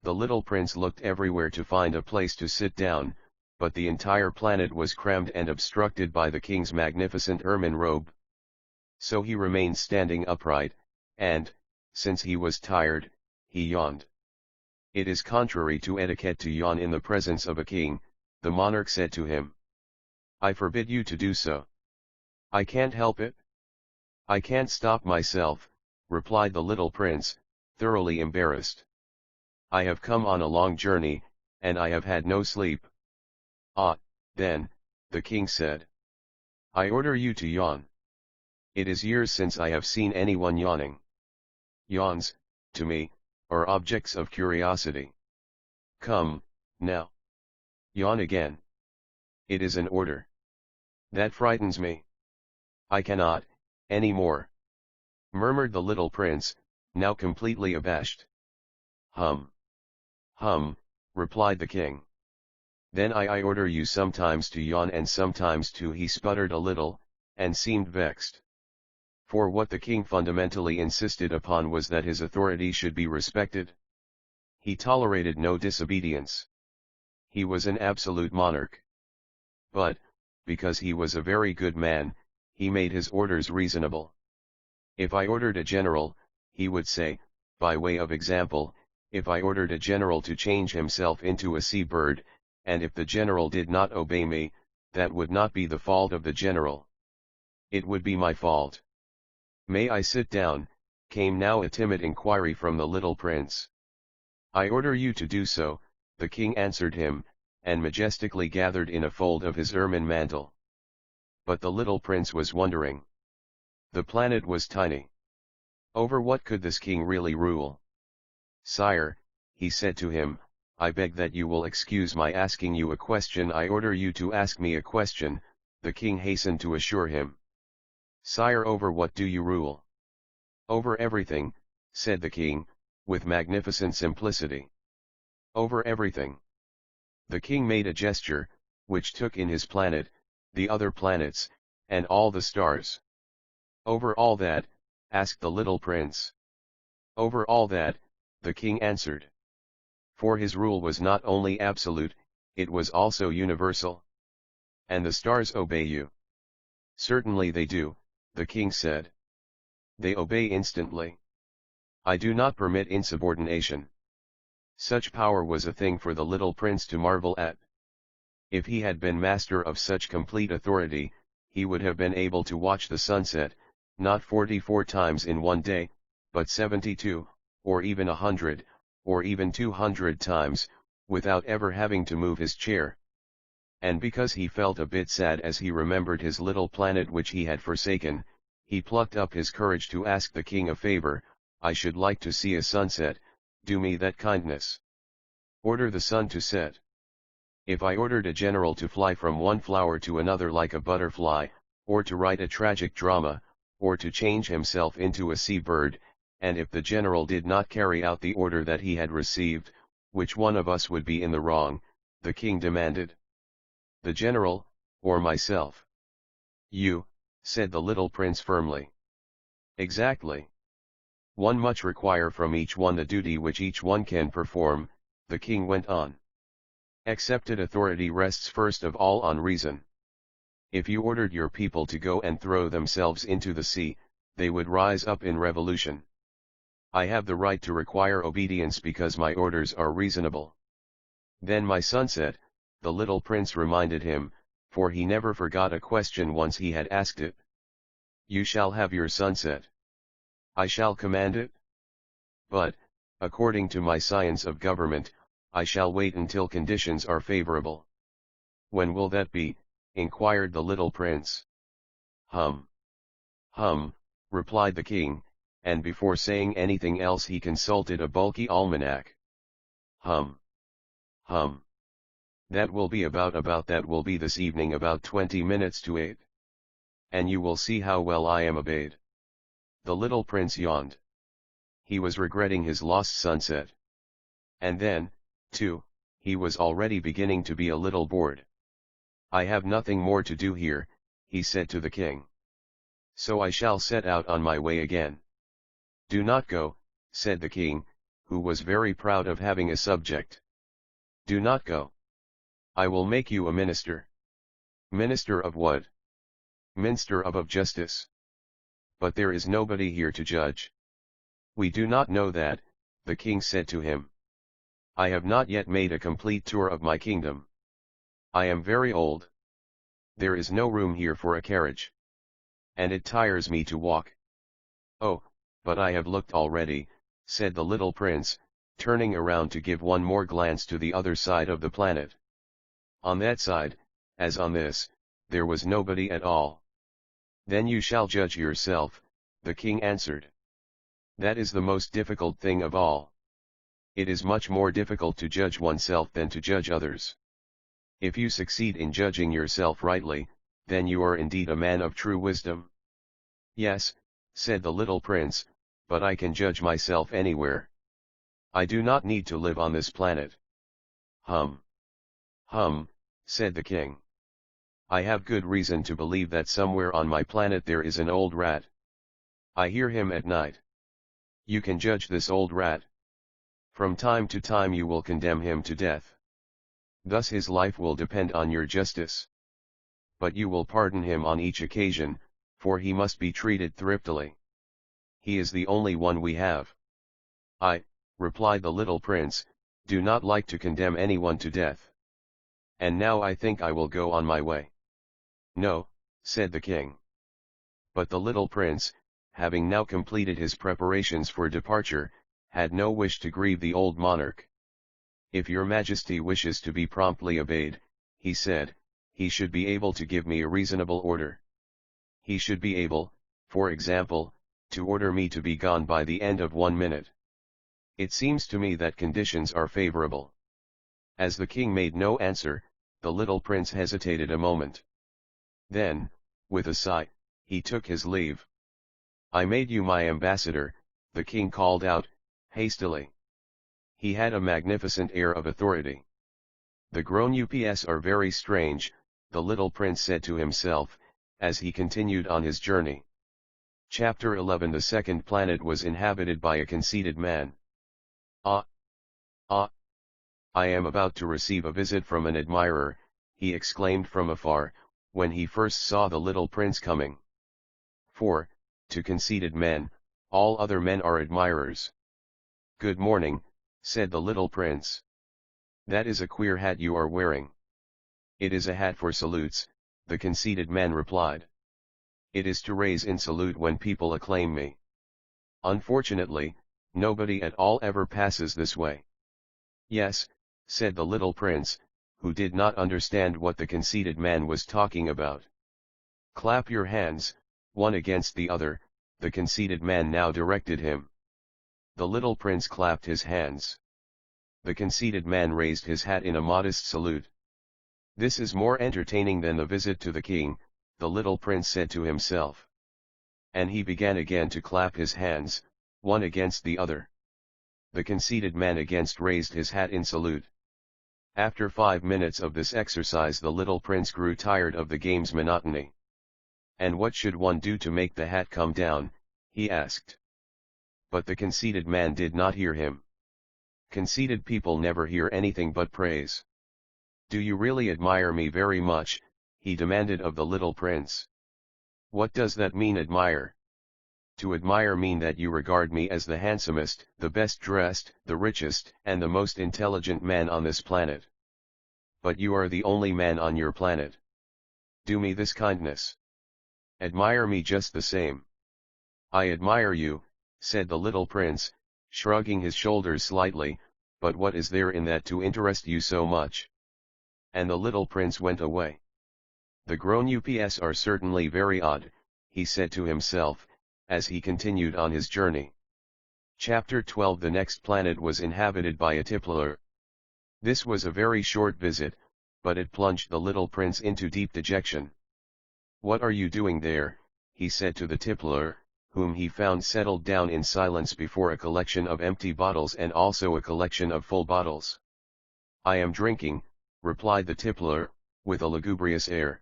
The little prince looked everywhere to find a place to sit down, but the entire planet was crammed and obstructed by the king's magnificent ermine robe. So he remained standing upright, and, since he was tired, he yawned. It is contrary to etiquette to yawn in the presence of a king, the monarch said to him. I forbid you to do so. I can't help it. I can't stop myself, replied the little prince, thoroughly embarrassed. I have come on a long journey, and I have had no sleep. Ah, then, the king said. I order you to yawn. It is years since I have seen anyone yawning. Yawns, to me, are objects of curiosity. Come, now. Yawn again. It is an order. That frightens me. I cannot, any more. Murmured the little prince, now completely abashed. Hum. Hum, replied the king. Then I order you sometimes to yawn and sometimes to. He sputtered a little, and seemed vexed. For what the king fundamentally insisted upon was that his authority should be respected. He tolerated no disobedience. He was an absolute monarch. But, because he was a very good man, he made his orders reasonable. If I ordered a general, he would say, by way of example, if I ordered a general to change himself into a sea-bird, and if the general did not obey me, that would not be the fault of the general. It would be my fault. May I sit down? Came now a timid inquiry from the little prince. I order you to do so, the king answered him, and majestically gathered in a fold of his ermine mantle. But the little prince was wondering. The planet was tiny. Over what could this king really rule? Sire, he said to him, I beg that you will excuse my asking you a question. I order you to ask me a question, the king hastened to assure him. Sire, over what do you rule? Over everything, said the king, with magnificent simplicity. Over everything. The king made a gesture, which took in his planet, the other planets, and all the stars. Over all that? Asked the little prince. Over all that, the king answered. For his rule was not only absolute, it was also universal. And the stars obey you? Certainly they do, the king said. They obey instantly. I do not permit insubordination. Such power was a thing for the little prince to marvel at. If he had been master of such complete authority, he would have been able to watch the sunset, not 44 times in one day, but 72, or even 100, or even 200 times, without ever having to move his chair. And because he felt a bit sad as he remembered his little planet which he had forsaken, he plucked up his courage to ask the king a favor. I should like to see a sunset, do me that kindness. Order the sun to set. If I ordered a general to fly from one flower to another like a butterfly, or to write a tragic drama, or to change himself into a sea-bird, and if the general did not carry out the order that he had received, which one of us would be in the wrong? The king demanded. The general, or myself? You, said the little prince firmly. Exactly. One must require from each one the duty which each one can perform, the king went on. Accepted authority rests first of all on reason. If you ordered your people to go and throw themselves into the sea, they would rise up in revolution. I have the right to require obedience because my orders are reasonable. Then my son said, the little prince reminded him, for he never forgot a question once he had asked it. You shall have your sunset. I shall command it. But, according to my science of government, I shall wait until conditions are favorable. When will that be? Inquired the little prince. Hum. Hum, replied the king, and before saying anything else he consulted a bulky almanac. Hum. Hum. That will be about that will be this evening about 20 minutes to 8. And you will see how well I am obeyed. The little prince yawned. He was regretting his lost sunset. And then, too, he was already beginning to be a little bored. I have nothing more to do here, he said to the king. So I shall set out on my way again. Do not go, said the king, who was very proud of having a subject. Do not go. I will make you a minister. Minister of what? Minister of justice. But there is nobody here to judge. We do not know that, the king said to him. I have not yet made a complete tour of my kingdom. I am very old. There is no room here for a carriage. And it tires me to walk. Oh, but I have looked already, said the little prince, turning around to give one more glance to the other side of the planet. On that side, as on this, there was nobody at all. Then you shall judge yourself, the king answered. That is the most difficult thing of all. It is much more difficult to judge oneself than to judge others. If you succeed in judging yourself rightly, then you are indeed a man of true wisdom. Yes, said the little prince, but I can judge myself anywhere. I do not need to live on this planet. Hum. Hum, said the king. I have good reason to believe that somewhere on my planet there is an old rat. I hear him at night. You can judge this old rat. From time to time you will condemn him to death. Thus his life will depend on your justice. But you will pardon him on each occasion, for he must be treated thriftily. He is the only one we have. I, replied the little prince, do not like to condemn anyone to death. And now I think I will go on my way. No, said the king. But the little prince, having now completed his preparations for departure, had no wish to grieve the old monarch. If your majesty wishes to be promptly obeyed, he said, he should be able to give me a reasonable order. He should be able, for example, to order me to be gone by the end of 1 minute. It seems to me that conditions are favorable. As the king made no answer, the little prince hesitated a moment. Then, with a sigh, he took his leave. I made you my ambassador, the king called out, hastily. He had a magnificent air of authority. The grown-ups are very strange, the little prince said to himself, as he continued on his journey. Chapter 11. The second planet was inhabited by a conceited man. Ah! Ah! I am about to receive a visit from an admirer, he exclaimed from afar, when he first saw the little prince coming. For, to conceited men, all other men are admirers. Good morning, said the little prince. That is a queer hat you are wearing. It is a hat for salutes, the conceited man replied. It is to raise in salute when people acclaim me. Unfortunately, nobody at all ever passes this way. Yes, said the little prince, who did not understand what the conceited man was talking about. Clap your hands, one against the other, the conceited man now directed him. The little prince clapped his hands. The conceited man raised his hat in a modest salute. This is more entertaining than the visit to the king, the little prince said to himself. And he began again to clap his hands, one against the other. The conceited man again raised his hat in salute. After 5 minutes of this exercise the little prince grew tired of the game's monotony. And what should one do to make the hat come down, he asked. But the conceited man did not hear him. Conceited people never hear anything but praise. Do you really admire me very much? He demanded of the little prince. What does that mean, admire? To admire mean that you regard me as the handsomest, the best dressed, the richest, and the most intelligent man on this planet. But you are the only man on your planet. Do me this kindness. Admire me just the same. I admire you, said the little prince, shrugging his shoulders slightly, but what is there in that to interest you so much? And the little prince went away. The grown-ups are certainly very odd, he said to himself, as he continued on his journey. Chapter 12. The next planet was inhabited by a tippler. This was a very short visit, but it plunged the little prince into deep dejection. What are you doing there? He said to the tippler, whom he found settled down in silence before a collection of empty bottles and also a collection of full bottles. I am drinking, replied the tippler, with a lugubrious air.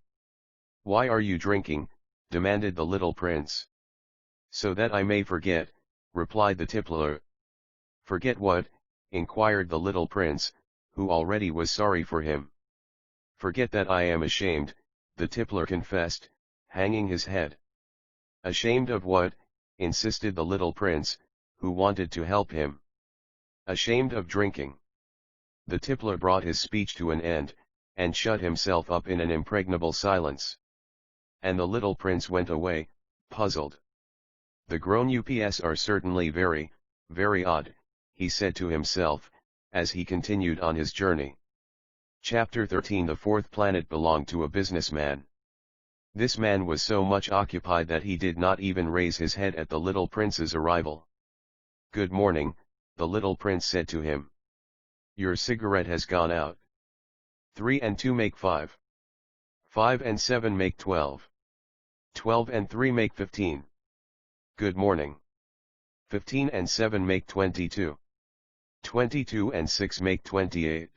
Why are you drinking? Demanded the little prince. So that I may forget, replied the tippler. Forget what? Inquired the little prince, who already was sorry for him. Forget that I am ashamed, the tippler confessed, hanging his head. Ashamed of what? Insisted the little prince, who wanted to help him. Ashamed of drinking. The tippler brought his speech to an end, and shut himself up in an impregnable silence. And the little prince went away, puzzled. The grown-ups are certainly very, very odd, he said to himself, as he continued on his journey. Chapter 13. The fourth planet belonged to a businessman. This man was so much occupied that he did not even raise his head at the little prince's arrival. Good morning, the little prince said to him. Your cigarette has gone out. 3 and 2 make 5. 5 and 7 make 12. 12 and 3 make 15. Good morning. 15 and 7 make 22. 22 and 6 make 28.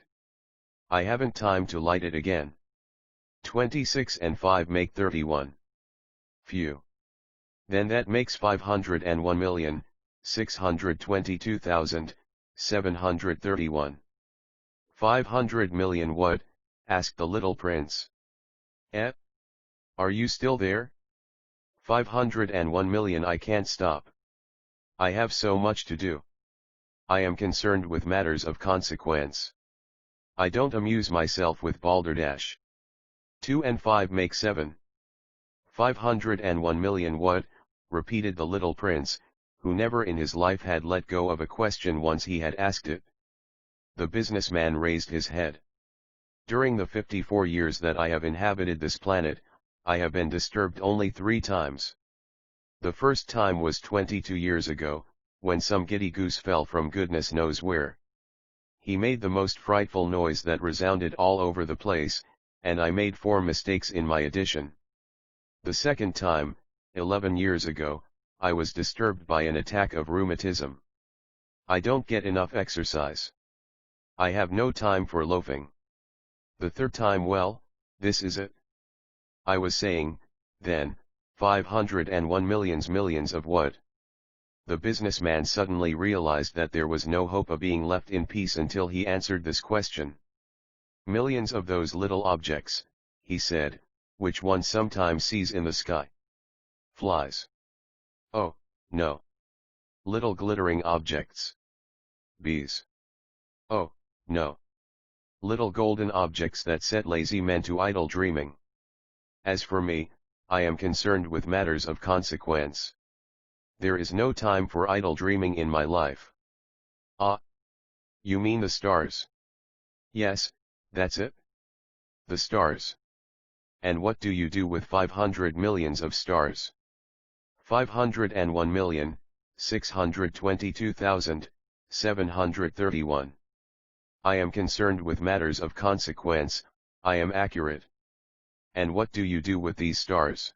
I haven't time to light it again. 26 and 5 make 31. Phew. Then that makes 501,622,731. 500 million what? Asked the little prince. Are you still there? 501 million. I can't stop. I have so much to do. I am concerned with matters of consequence. I don't amuse myself with balderdash. 2 and 5 make 7. 501 million what? Repeated the little prince, who never in his life had let go of a question once he had asked it. The businessman raised his head. During the 54 years that I have inhabited this planet, I have been disturbed only 3 times. The first time was 22 years ago, when some giddy goose fell from goodness knows where. He made the most frightful noise that resounded all over the place, and I made 4 mistakes in my addition. The second time, 11 years ago, I was disturbed by an attack of rheumatism. I don't get enough exercise. I have no time for loafing. The third time, well, this is it. I was saying, then, 501 millions of what? The businessman suddenly realized that there was no hope of being left in peace until he answered this question. Millions of those little objects, he said, which one sometimes sees in the sky. Flies. Oh, no. Little glittering objects. Bees. Oh, no. Little golden objects that set lazy men to idle dreaming. As for me, I am concerned with matters of consequence. There is no time for idle dreaming in my life. Ah. You mean the stars? Yes, that's it. The stars. And what do you do with 500 millions of stars? 501,622,731. I am concerned with matters of consequence, I am accurate. And what do you do with these stars?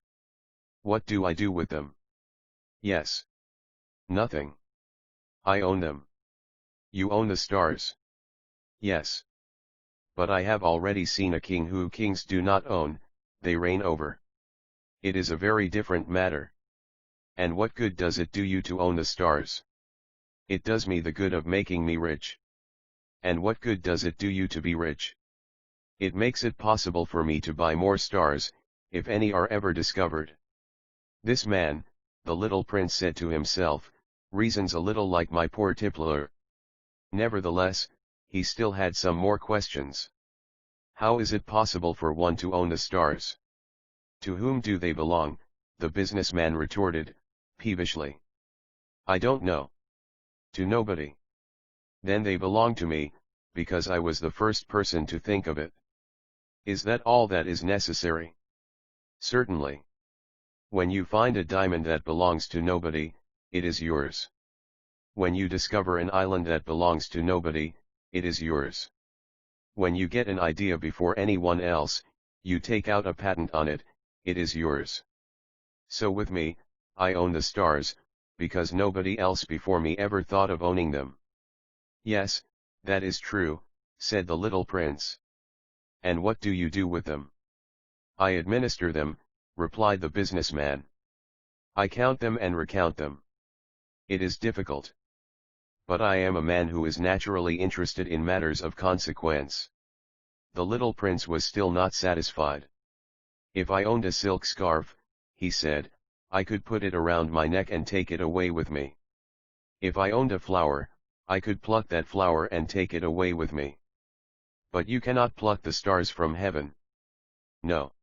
What do I do with them? Yes. Nothing. I own them. You own the stars? Yes. But I have already seen a king who kings do not own, they reign over. It is a very different matter. And what good does it do you to own the stars? It does me the good of making me rich. And what good does it do you to be rich? It makes it possible for me to buy more stars, if any are ever discovered. This man, the little prince said to himself, reasons a little like my poor tippler. Nevertheless, he still had some more questions. How is it possible for one to own the stars? To whom do they belong? The businessman retorted, peevishly. I don't know. To nobody. Then they belong to me, because I was the first person to think of it. Is that all that is necessary? Certainly. When you find a diamond that belongs to nobody, it is yours. When you discover an island that belongs to nobody, it is yours. When you get an idea before anyone else, you take out a patent on it, it is yours. So with me, I own the stars, because nobody else before me ever thought of owning them. Yes, that is true, said the little prince. And what do you do with them? I administer them, replied the businessman. I count them and recount them. It is difficult. But I am a man who is naturally interested in matters of consequence. The little prince was still not satisfied. If I owned a silk scarf, he said, I could put it around my neck and take it away with me. If I owned a flower, I could pluck that flower and take it away with me. But you cannot pluck the stars from heaven. No.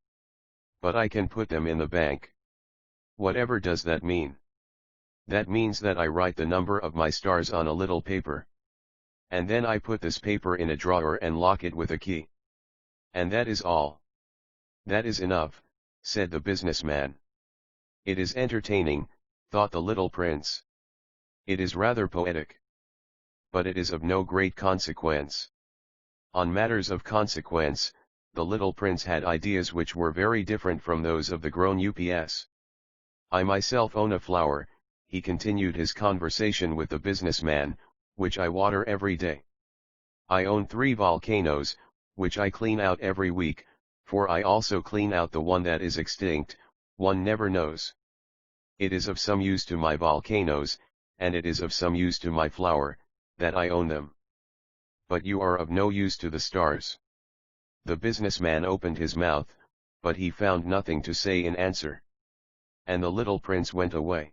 But I can put them in the bank. Whatever does that mean? That means that I write the number of my stars on a little paper. And then I put this paper in a drawer and lock it with a key. And that is all. That is enough, said the businessman. It is entertaining, thought the little prince. It is rather poetic. But it is of no great consequence. On matters of consequence, the little prince had ideas which were very different from those of the grown-ups. I myself own a flower, he continued his conversation with the businessman, which I water every day. I own 3 volcanoes, which I clean out every week, for I also clean out the one that is extinct, one never knows. It is of some use to my volcanoes, and it is of some use to my flower, that I own them. But you are of no use to the stars. The businessman opened his mouth, but he found nothing to say in answer. And the little prince went away.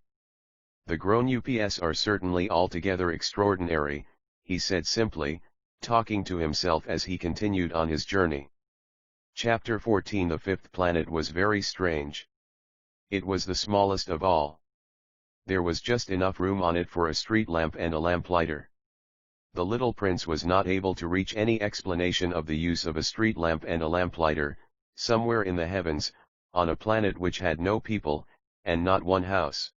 The grown-ups are certainly altogether extraordinary, he said simply, talking to himself as he continued on his journey. Chapter 14. The 5th planet was very strange. It was the smallest of all. There was just enough room on it for a street lamp and a lamplighter. The little prince was not able to reach any explanation of the use of a street lamp and a lamplighter, somewhere in the heavens, on a planet which had no people, and not one house.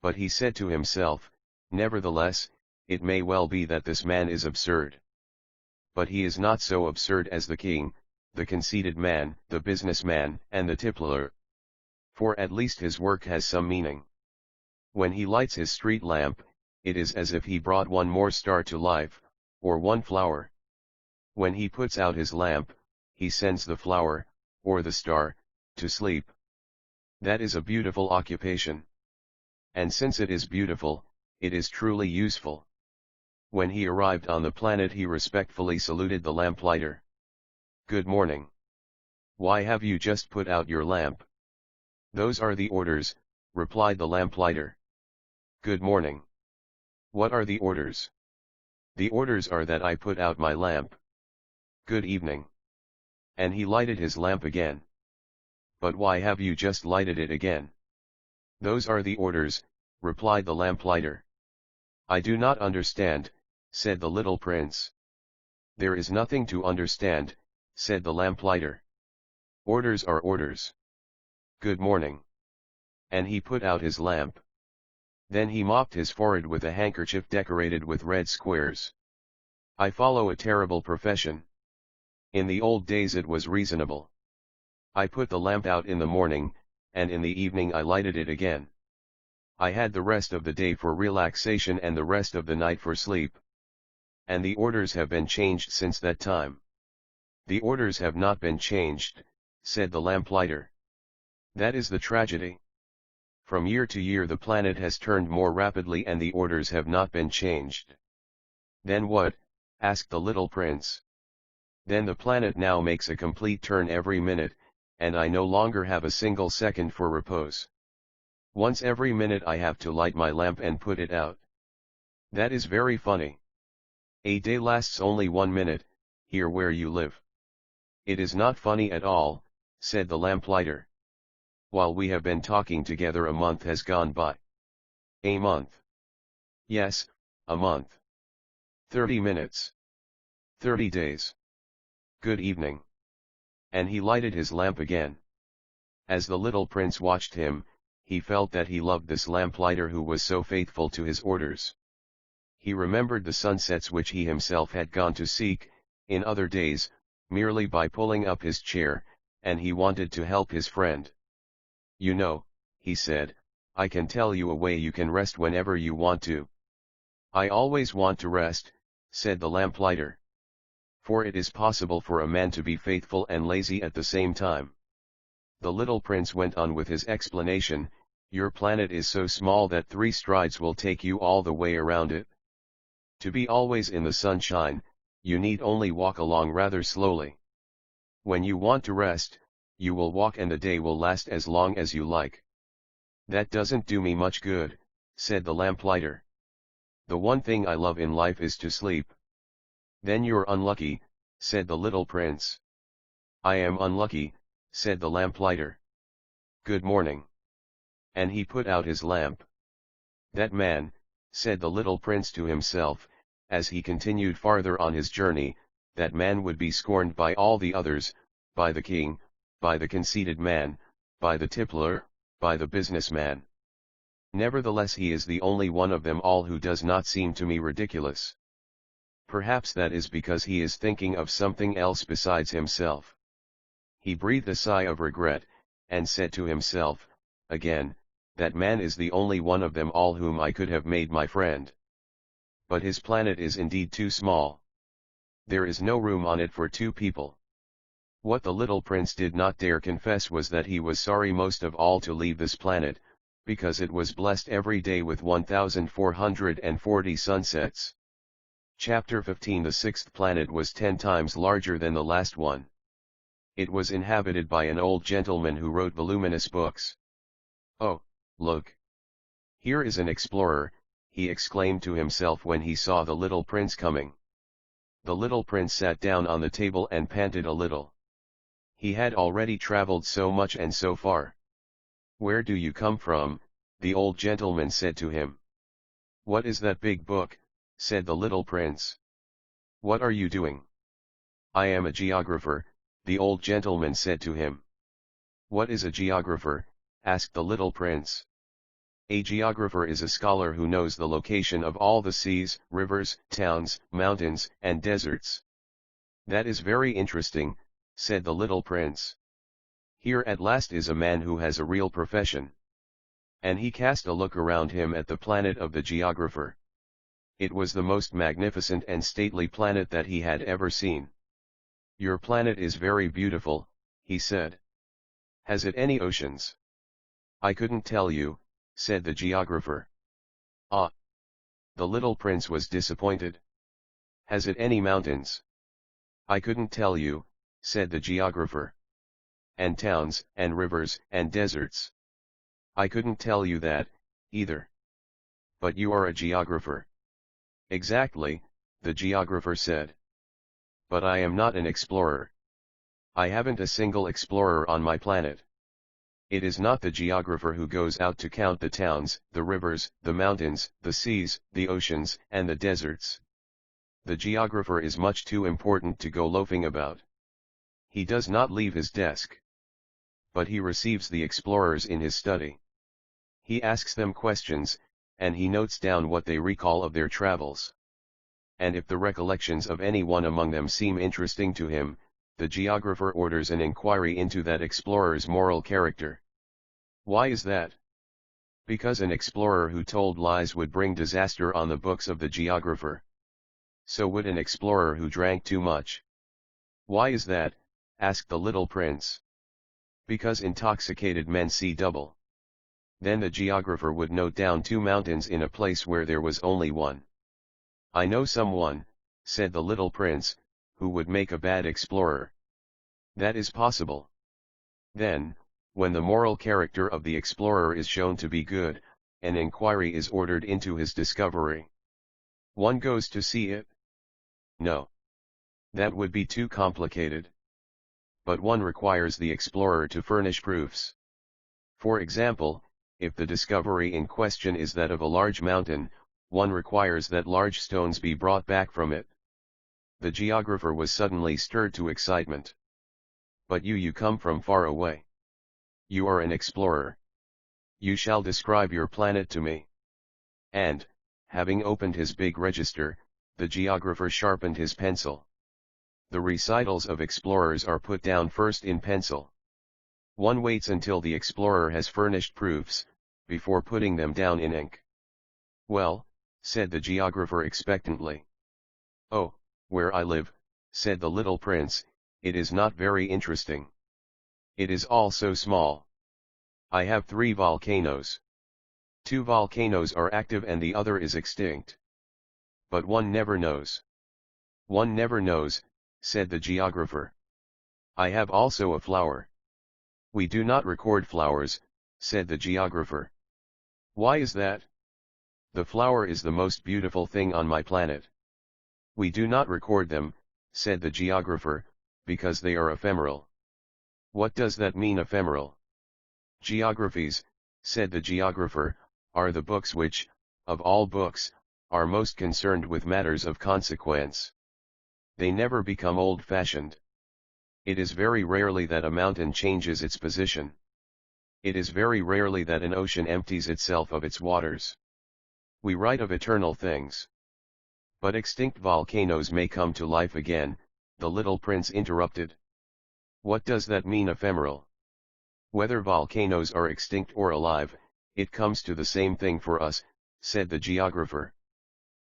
But he said to himself, nevertheless, it may well be that this man is absurd. But he is not so absurd as the king, the conceited man, the businessman, and the tippler. For at least his work has some meaning. When he lights his street lamp, it is as if he brought one more star to life, or one flower. When he puts out his lamp, he sends the flower, or the star, to sleep. That is a beautiful occupation. And since it is beautiful, it is truly useful. When he arrived on the planet, he respectfully saluted the lamplighter. Good morning. Why have you just put out your lamp? Those are the orders, replied the lamplighter. Good morning. What are the orders? The orders are that I put out my lamp. Good evening. And he lighted his lamp again. But why have you just lighted it again? Those are the orders, replied the lamplighter. I do not understand, said the little prince. There is nothing to understand, said the lamplighter. Orders are orders. Good morning. And he put out his lamp. Then he mopped his forehead with a handkerchief decorated with red squares. I follow a terrible profession. In the old days it was reasonable. I put the lamp out in the morning, and in the evening I lighted it again. I had the rest of the day for relaxation and the rest of the night for sleep. And the orders have been changed since that time. The orders have not been changed, said the lamplighter. That is the tragedy. From year to year the planet has turned more rapidly and the orders have not been changed. Then what? Asked the little prince. Then the planet now makes a complete turn every minute, and I no longer have a single second for repose. Once every minute I have to light my lamp and put it out. That is very funny. A day lasts only 1 minute, here where you live. It is not funny at all, said the lamplighter. While we have been talking together a month has gone by. A month. Yes, a month. 30 minutes. 30 days. Good evening. And he lighted his lamp again. As the little prince watched him, he felt that he loved this lamplighter who was so faithful to his orders. He remembered the sunsets which he himself had gone to seek, in other days, merely by pulling up his chair, and he wanted to help his friend. You know, he said, I can tell you a way you can rest whenever you want to. I always want to rest, said the lamplighter. For it is possible for a man to be faithful and lazy at the same time. The little prince went on with his explanation. Your planet is so small that 3 strides will take you all the way around it. To be always in the sunshine, you need only walk along rather slowly. When you want to rest, you will walk and the day will last as long as you like. That doesn't do me much good, said the lamplighter. The one thing I love in life is to sleep. Then you're unlucky, said the little prince. I am unlucky, said the lamplighter. Good morning. And he put out his lamp. That man, said the little prince to himself, as he continued farther on his journey, that man would be scorned by all the others, by the king, by the conceited man, by the tippler, by the businessman. Nevertheless he is the only one of them all who does not seem to me ridiculous. Perhaps that is because he is thinking of something else besides himself. He breathed a sigh of regret, and said to himself, again, that man is the only one of them all whom I could have made my friend. But his planet is indeed too small. There is no room on it for 2 people. What the little prince did not dare confess was that he was sorry most of all to leave this planet, because it was blessed every day with 1440 sunsets. Chapter 15. The 6th planet was 10 times larger than the last one. It was inhabited by an old gentleman who wrote voluminous books. Oh, look! Here is an explorer, he exclaimed to himself when he saw the little prince coming. The little prince sat down on the table and panted a little. He had already traveled so much and so far. Where do you come from? The old gentleman said to him. What is that big book? Said the little prince. What are you doing? I am a geographer, the old gentleman said to him. What is a geographer? Asked the little prince. A geographer is a scholar who knows the location of all the seas, rivers, towns, mountains, and deserts. That is very interesting, said the little prince. Here at last is a man who has a real profession. And he cast a look around him at the planet of the geographer. It was the most magnificent and stately planet that he had ever seen. Your planet is very beautiful, he said. Has it any oceans? I couldn't tell you, said the geographer. Ah! The little prince was disappointed. Has it any mountains? I couldn't tell you, said the geographer. And towns, and rivers, and deserts? I couldn't tell you that, either. But you are a geographer. Exactly, the geographer said. But I am not an explorer. I haven't a single explorer on my planet. It is not the geographer who goes out to count the towns, the rivers, the mountains, the seas, the oceans, and the deserts. The geographer is much too important to go loafing about. He does not leave his desk. But he receives the explorers in his study. He asks them questions, and he notes down what they recall of their travels. And if the recollections of any one among them seem interesting to him, the geographer orders an inquiry into that explorer's moral character. Why is that? Because an explorer who told lies would bring disaster on the books of the geographer. So would an explorer who drank too much. Why is that? Asked the little prince. Because intoxicated men see double. Then the geographer would note down 2 mountains in a place where there was only one. I know someone, said the little prince, who would make a bad explorer. That is possible. Then, when the moral character of the explorer is shown to be good, an inquiry is ordered into his discovery. One goes to see it? No. That would be too complicated. But one requires the explorer to furnish proofs. For example, if the discovery in question is that of a large mountain, one requires that large stones be brought back from it. The geographer was suddenly stirred to excitement. But you come from far away. You are an explorer. You shall describe your planet to me. And, having opened his big register, the geographer sharpened his pencil. The recitals of explorers are put down first in pencil. One waits until the explorer has furnished proofs, before putting them down in ink. Well, said the geographer expectantly. Oh, where I live, said the little prince, it is not very interesting. It is all so small. I have 3 volcanoes. 2 volcanoes are active and the other is extinct. But one never knows. One never knows, said the geographer. I have also a flower. We do not record flowers, said the geographer. Why is that? The flower is the most beautiful thing on my planet. We do not record them, said the geographer, because they are ephemeral. What does that mean, ephemeral? Geographies, said the geographer, are the books which, of all books, are most concerned with matters of consequence. They never become old-fashioned. It is very rarely that a mountain changes its position. It is very rarely that an ocean empties itself of its waters. We write of eternal things. But extinct volcanoes may come to life again, the little prince interrupted. What does that mean, ephemeral? Whether volcanoes are extinct or alive, it comes to the same thing for us, said the geographer.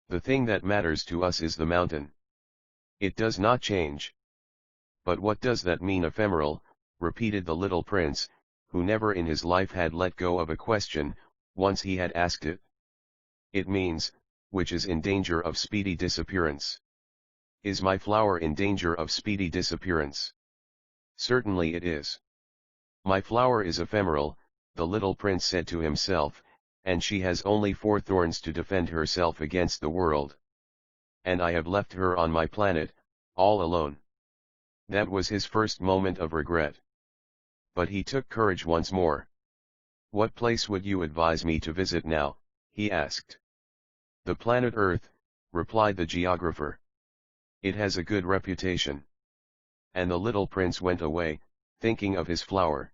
The thing that matters to us is the mountain. It does not change. But what does that mean, ephemeral? Repeated the little prince, who never in his life had let go of a question, once he had asked it. It means, which is in danger of speedy disappearance. Is my flower in danger of speedy disappearance? Certainly it is. My flower is ephemeral, the little prince said to himself, and she has only 4 thorns to defend herself against the world. And I have left her on my planet, all alone. That was his first moment of regret. But he took courage once more. What place would you advise me to visit now? He asked. The planet Earth, replied the geographer. It has a good reputation. And the little prince went away, thinking of his flower.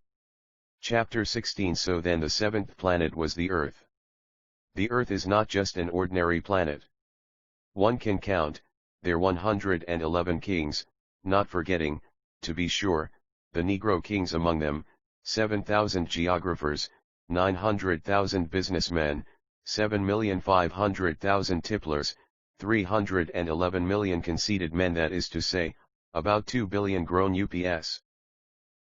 Chapter 16. So then the 7th planet was the Earth. The Earth is not just an ordinary planet. One can count, their 111 kings, not forgetting, to be sure, the Negro kings among them, 7,000 geographers, 900,000 businessmen, 7,500,000 tipplers, 311 million conceited men, that is to say, about 2 billion grown ups.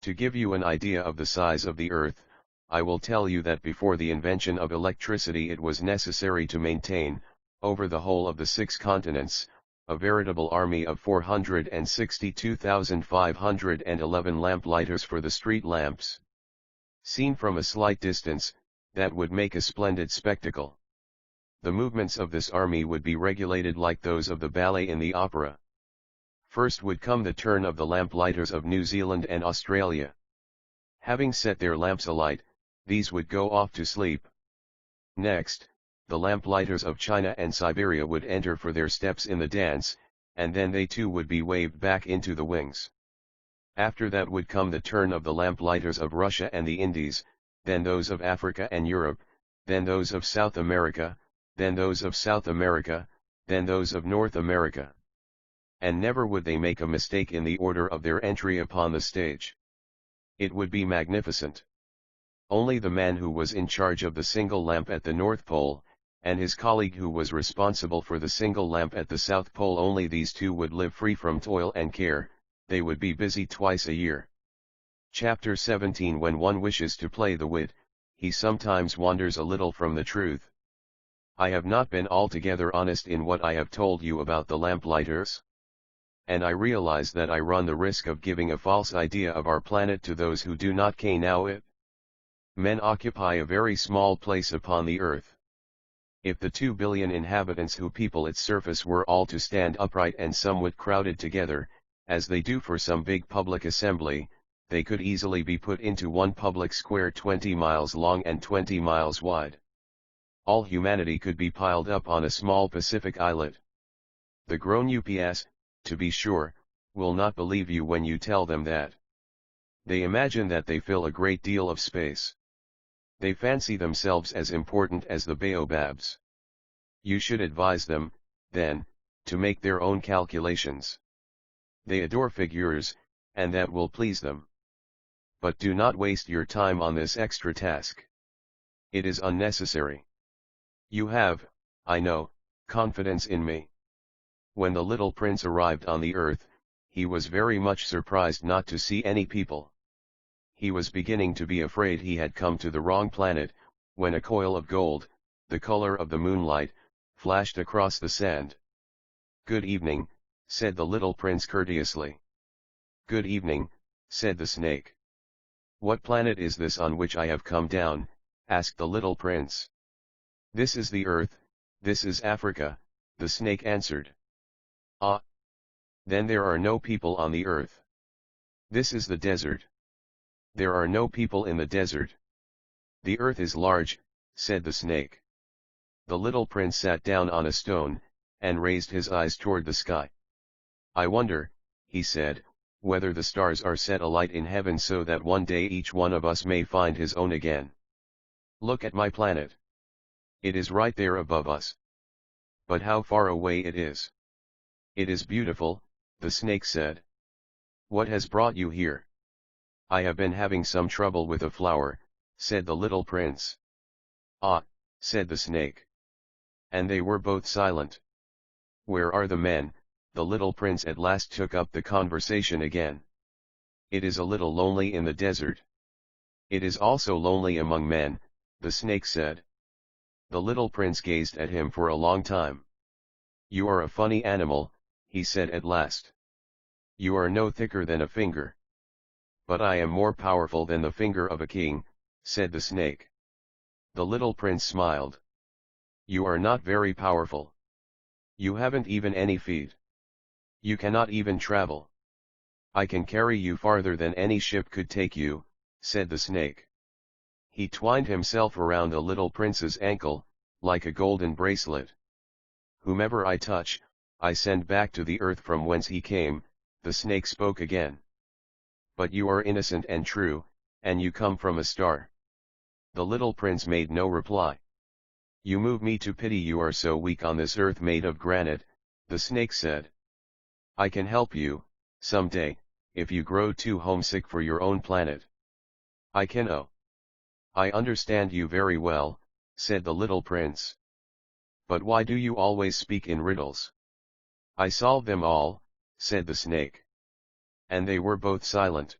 To give you an idea of the size of the Earth, I will tell you that before the invention of electricity it was necessary to maintain, over the whole of the 6 continents, a veritable army of 462,511 lamplighters for the street lamps. Seen from a slight distance, that would make a splendid spectacle. The movements of this army would be regulated like those of the ballet in the opera. First would come the turn of the lamplighters of New Zealand and Australia. Having set their lamps alight, these would go off to sleep. Next, the lamplighters of China and Siberia would enter for their steps in the dance, and then they too would be waved back into the wings. After that would come the turn of the lamplighters of Russia and the Indies, then those of Africa and Europe, then those of South America, then those of South America, then those of North America. and never would they make a mistake in the order of their entry upon the stage. It would be magnificent. Only the man who was in charge of the single lamp at the North Pole, and his colleague who was responsible for the single lamp at the South Pole, only these two would live free from toil and care. They would be busy twice a year. Chapter 17. When one wishes to play the wit, he sometimes wanders a little from the truth. I have not been altogether honest in what I have told you about the lamplighters. And I realize that I run the risk of giving a false idea of our planet to those who do not know it. Men occupy a very small place upon the earth. If the 2 billion inhabitants who people its surface were all to stand upright and somewhat crowded together, as they do for some big public assembly, they could easily be put into one public square 20 miles long and 20 miles wide. All humanity could be piled up on a small Pacific islet. The grown-ups, to be sure, will not believe you when you tell them that. They imagine that they fill a great deal of space. They fancy themselves as important as the baobabs. You should advise them, then, to make their own calculations. They adore figures, and that will please them. But do not waste your time on this extra task. It is unnecessary. You have, I know, confidence in me. When the little prince arrived on the earth, he was very much surprised not to see any people. He was beginning to be afraid he had come to the wrong planet, when a coil of gold, the color of the moonlight, flashed across the sand. "Good evening," said the little prince courteously. "Good evening," said the snake. "What planet is this on which I have come down?" asked the little prince. "This is the earth, this is Africa," the snake answered. "Ah! Then there are no people on the earth. This is the desert. There are no people in the desert." "The earth is large," said the snake. The little prince sat down on a stone, and raised his eyes toward the sky. "I wonder," he said, "whether the stars are set alight in heaven so that one day each one of us may find his own again. Look at my planet. It is right there above us. But how far away it is." "It is beautiful," the snake said. "What has brought you here?" "I have been having some trouble with a flower," said the little prince. "Ah," said the snake. And they were both silent. "Where are the men?" the little prince at last took up the conversation again. "It is a little lonely in the desert." "It is also lonely among men," the snake said. The little prince gazed at him for a long time. "You are a funny animal," he said at last. "You are no thicker than a finger." "But I am more powerful than the finger of a king," said the snake. The little prince smiled. "You are not very powerful. You haven't even any feet. You cannot even travel." "I can carry you farther than any ship could take you," said the snake. He twined himself around the little prince's ankle, like a golden bracelet. "Whomever I touch, I send back to the earth from whence he came," the snake spoke again. "But you are innocent and true, and you come from a star." The little prince made no reply. "You move me to pity, you are so weak on this earth made of granite," the snake said. "I can help you, some day, if you grow too homesick for your own planet." "I can. Oh, I understand you very well," said the little prince. "But why do you always speak in riddles?" "I solve them all," said the snake. And they were both silent.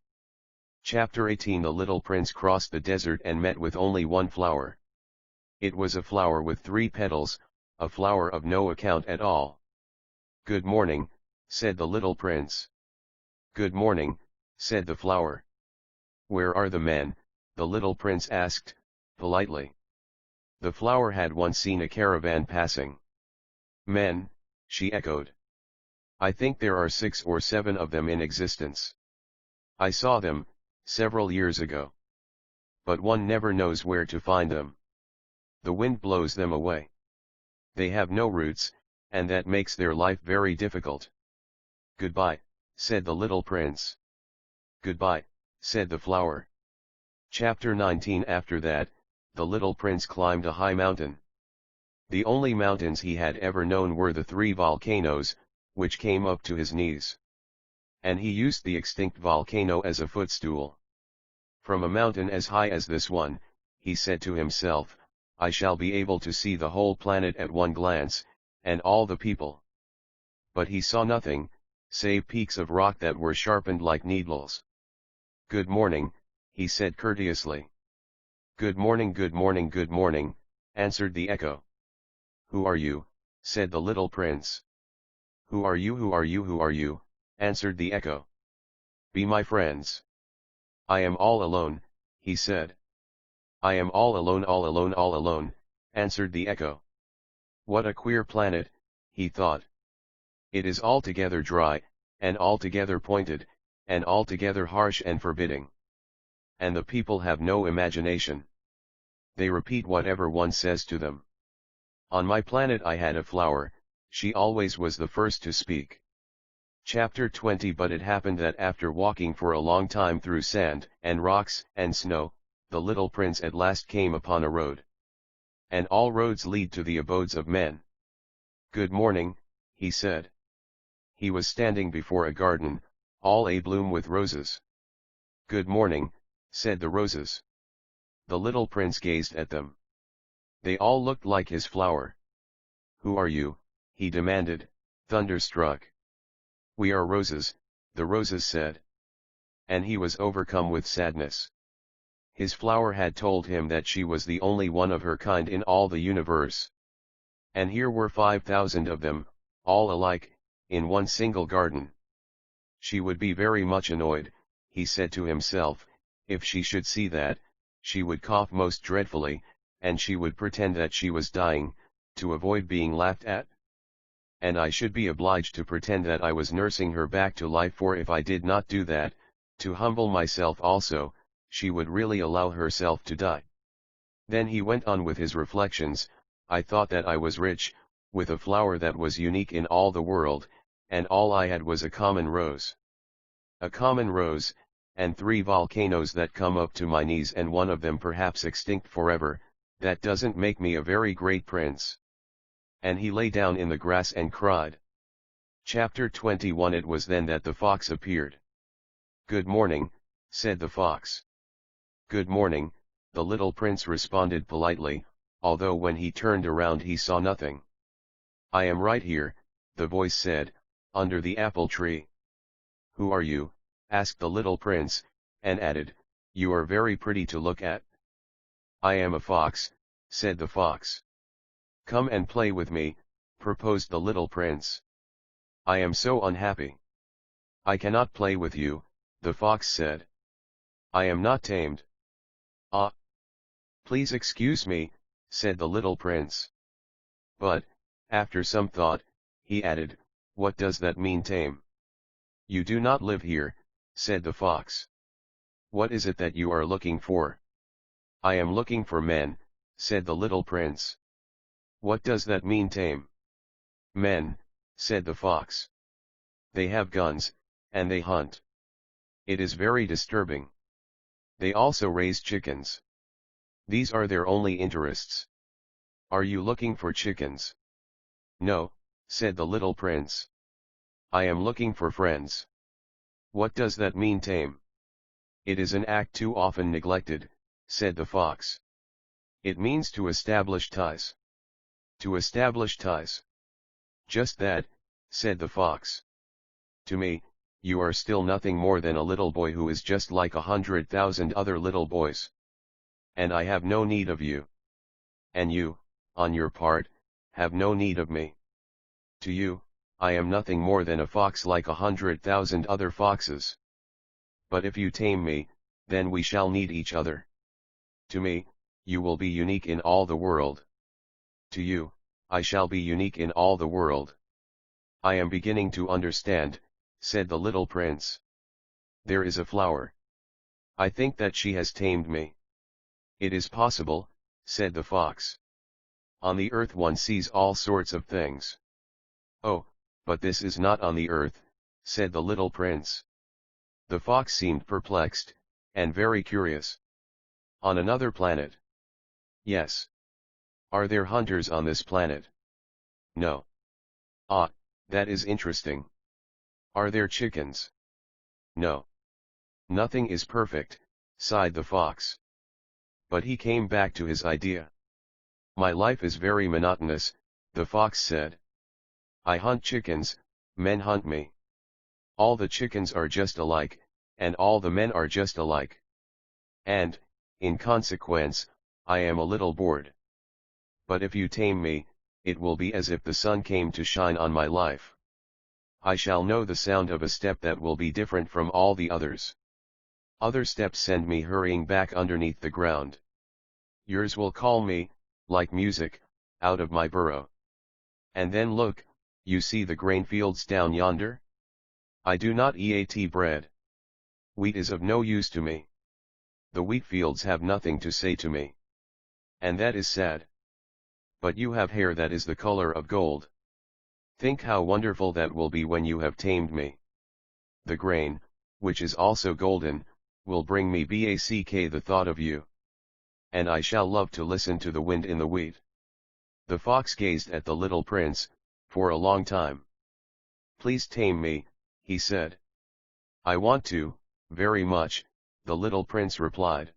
Chapter 18. The little prince crossed the desert and met with only one flower. It was a flower with 3 petals, a flower of no account at all. "Good morning," said the little prince. "Good morning," said the flower. "Where are the men?" the little prince asked, politely. The flower had once seen a caravan passing. "Men," she echoed. "I think there are 6 or 7 of them in existence. I saw them, several years ago. But one never knows where to find them. The wind blows them away. They have no roots, and that makes their life very difficult." "Goodbye," said the little prince. "Goodbye," said the flower. Chapter 19. After that, the little prince climbed a high mountain. The only mountains he had ever known were the 3 volcanoes, which came up to his knees. And he used the extinct volcano as a footstool. From a mountain as high as this one, he said to himself, I shall be able to see the whole planet at one glance, and all the people. But he saw nothing, save peaks of rock that were sharpened like needles. Good morning, he said courteously. Good morning, good morning, good morning, answered the echo. Who are you? Said the little prince. Who are you, who are you, who are you? Answered the echo. Be my friends. I am all alone, he said. I am all alone, all alone, all alone, answered the echo. What a queer planet, he thought. It is altogether dry, and altogether pointed, and altogether harsh and forbidding. And the people have no imagination. They repeat whatever one says to them. On my planet I had a flower, she always was the first to speak. Chapter 20. But it happened that after walking for a long time through sand, and rocks, and snow, the little prince at last came upon a road. And all roads lead to the abodes of men. Good morning, he said. He was standing before a garden, all abloom with roses. Good morning, said the roses. The little prince gazed at them. They all looked like his flower. Who are you? He demanded, thunderstruck. We are roses, the roses said. And he was overcome with sadness. His flower had told him that she was the only one of her kind in all the universe. And here were 5,000 of them, all alike, in one single garden. She would be very much annoyed, he said to himself, if she should see that. She would cough most dreadfully, and she would pretend that she was dying, to avoid being laughed at. And I should be obliged to pretend that I was nursing her back to life, for if I did not do that, to humble myself also, she would really allow herself to die. Then he went on with his reflections. I thought that I was rich, with a flower that was unique in all the world, and all I had was a common rose. A common rose, and 3 volcanoes that come up to my knees, and one of them perhaps extinct forever. That doesn't make me a very great prince. And he lay down in the grass and cried. Chapter 21. It was then that the fox appeared. Good morning, said the fox. Good morning, the little prince responded politely, although when he turned around he saw nothing. I am right here, the voice said, under the apple tree. Who are you? Asked the little prince, and added, you are very pretty to look at. I am a fox, said the fox. Come and play with me, proposed the little prince. I am so unhappy. I cannot play with you, the fox said. I am not tamed. Ah! Please excuse me, said the little prince. But, after some thought, he added, what does that mean, tame? You do not live here, said the fox. What is it that you are looking for? I am looking for men, said the little prince. What does that mean, tame? Men, said the fox. They have guns, and they hunt. It is very disturbing. They also raise chickens. These are their only interests. Are you looking for chickens? No, said the little prince. I am looking for friends. What does that mean, tame? It is an act too often neglected, said the fox. It means to establish ties. To establish ties. Just that, said the fox. To me, you are still nothing more than a little boy who is just like 100,000 other little boys. And I have no need of you. And you, on your part, have no need of me. To you, I am nothing more than a fox like 100,000 other foxes. But if you tame me, then we shall need each other. To me, you will be unique in all the world. To you, I shall be unique in all the world. I am beginning to understand, said the little prince. There is a flower. I think that she has tamed me. It is possible, said the fox. On the earth one sees all sorts of things. Oh, but this is not on the earth, said the little prince. The fox seemed perplexed, and very curious. On another planet? Yes. Are there hunters on this planet? No. Ah, That is interesting. Are there chickens? No. Nothing is perfect, sighed the fox. But he came back to his idea. My life is very monotonous, the fox said. I hunt chickens, men hunt me. All the chickens are just alike, and all the men are just alike. And, in consequence, I am a little bored. But if you tame me, it will be as if the sun came to shine on my life. I shall know the sound of a step that will be different from all the others. Other steps send me hurrying back underneath the ground. Yours will call me, like music, out of my burrow. And then look, you see the grain fields down yonder? I do not eat bread. Wheat is of no use to me. The wheat fields have nothing to say to me. And that is sad. But you have hair that is the color of gold. Think how wonderful that will be when you have tamed me. The grain, which is also golden, will bring me back the thought of you. And I shall love to listen to the wind in the wheat. The fox gazed at the little prince, for a long time. Please tame me, he said. I want to, very much, the little prince replied.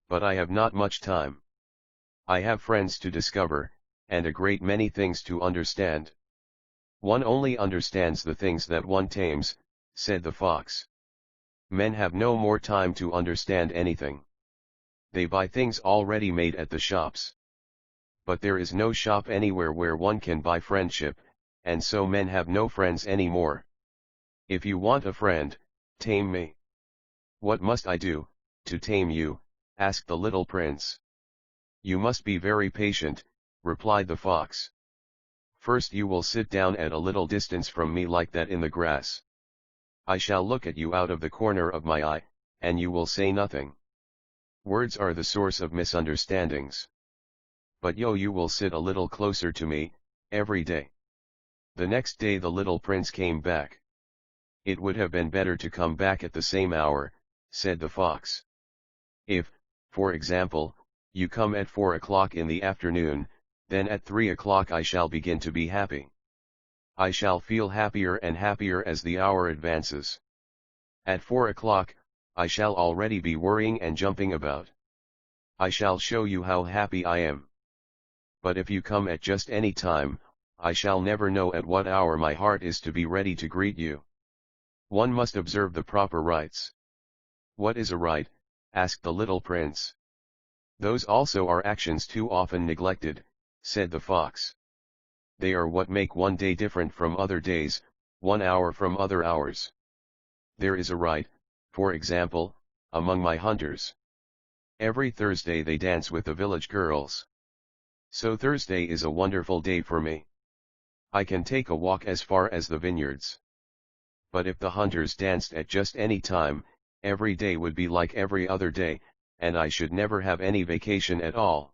But I have not much time. I have friends to discover, and a great many things to understand. One only understands the things that one tames, said the fox. Men have no more time to understand anything. They buy things already made at the shops. But there is no shop anywhere where one can buy friendship, and so men have no friends anymore. If you want a friend, tame me. What must I do, to tame you? Asked the little prince. You must be very patient, replied the fox. First you will sit down at a little distance from me like that in the grass. I shall look at you out of the corner of my eye, and you will say nothing. Words are the source of misunderstandings. But you will sit a little closer to me, every day. The next day the little prince came back. It would have been better to come back at the same hour, said the fox. If, for example, you come at 4 o'clock in the afternoon, then at 3 o'clock I shall begin to be happy. I shall feel happier and happier as the hour advances. At 4 o'clock, I shall already be worrying and jumping about. I shall show you how happy I am. But if you come at just any time, I shall never know at what hour my heart is to be ready to greet you. One must observe the proper rites. What is a rite? Asked the little prince. Those also are actions too often neglected, said the fox. They are what make one day different from other days, 1 hour from other hours. There is a rite, for example, among my hunters. Every Thursday they dance with the village girls. So Thursday is a wonderful day for me. I can take a walk as far as the vineyards. But if the hunters danced at just any time, every day would be like every other day, and I should never have any vacation at all.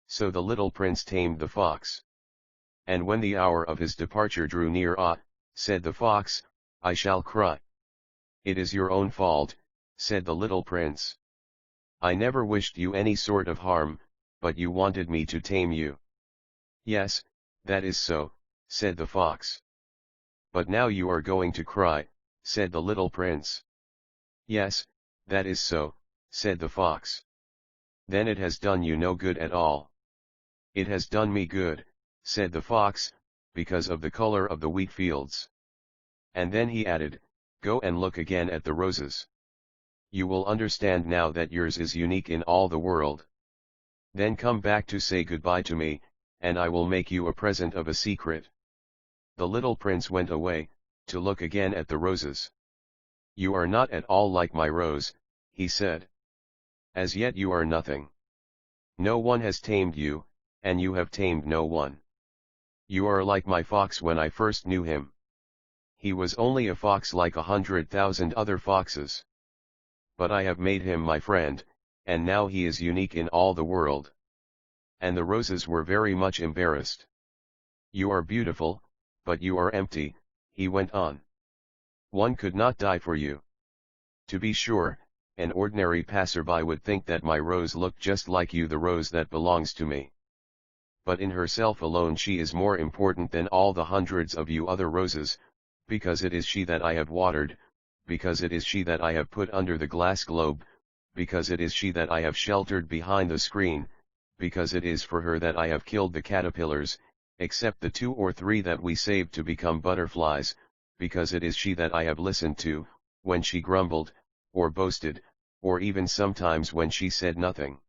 So the little prince tamed the fox. And when the hour of his departure drew near, said the fox, I shall cry. It is your own fault, said the little prince. I never wished you any sort of harm, but you wanted me to tame you. Yes, that is so, said the fox. But now you are going to cry, said the little prince. Yes, that is so, said the fox. Then it has done you no good at all. It has done me good, said the fox, because of the color of the wheat fields. And then he added, go and look again at the roses. You will understand now that yours is unique in all the world. Then come back to say goodbye to me, and I will make you a present of a secret. The little prince went away, to look again at the roses. You are not at all like my rose, he said. As yet you are nothing. No one has tamed you, and you have tamed no one. You are like my fox when I first knew him. He was only a fox like 100,000 other foxes. But I have made him my friend, and now he is unique in all the world. And the roses were very much embarrassed. You are beautiful, but you are empty, he went on. One could not die for you. To be sure, an ordinary passerby would think that my rose looked just like you, the rose that belongs to me. but in herself alone she is more important than all the hundreds of you other roses, because it is she that I have watered, because it is she that I have put under the glass globe, because it is she that I have sheltered behind the screen, because it is for her that I have killed the caterpillars, except the 2 or 3 that we saved to become butterflies, because it is she that I have listened to, when she grumbled, or boasted, or even sometimes when she said nothing.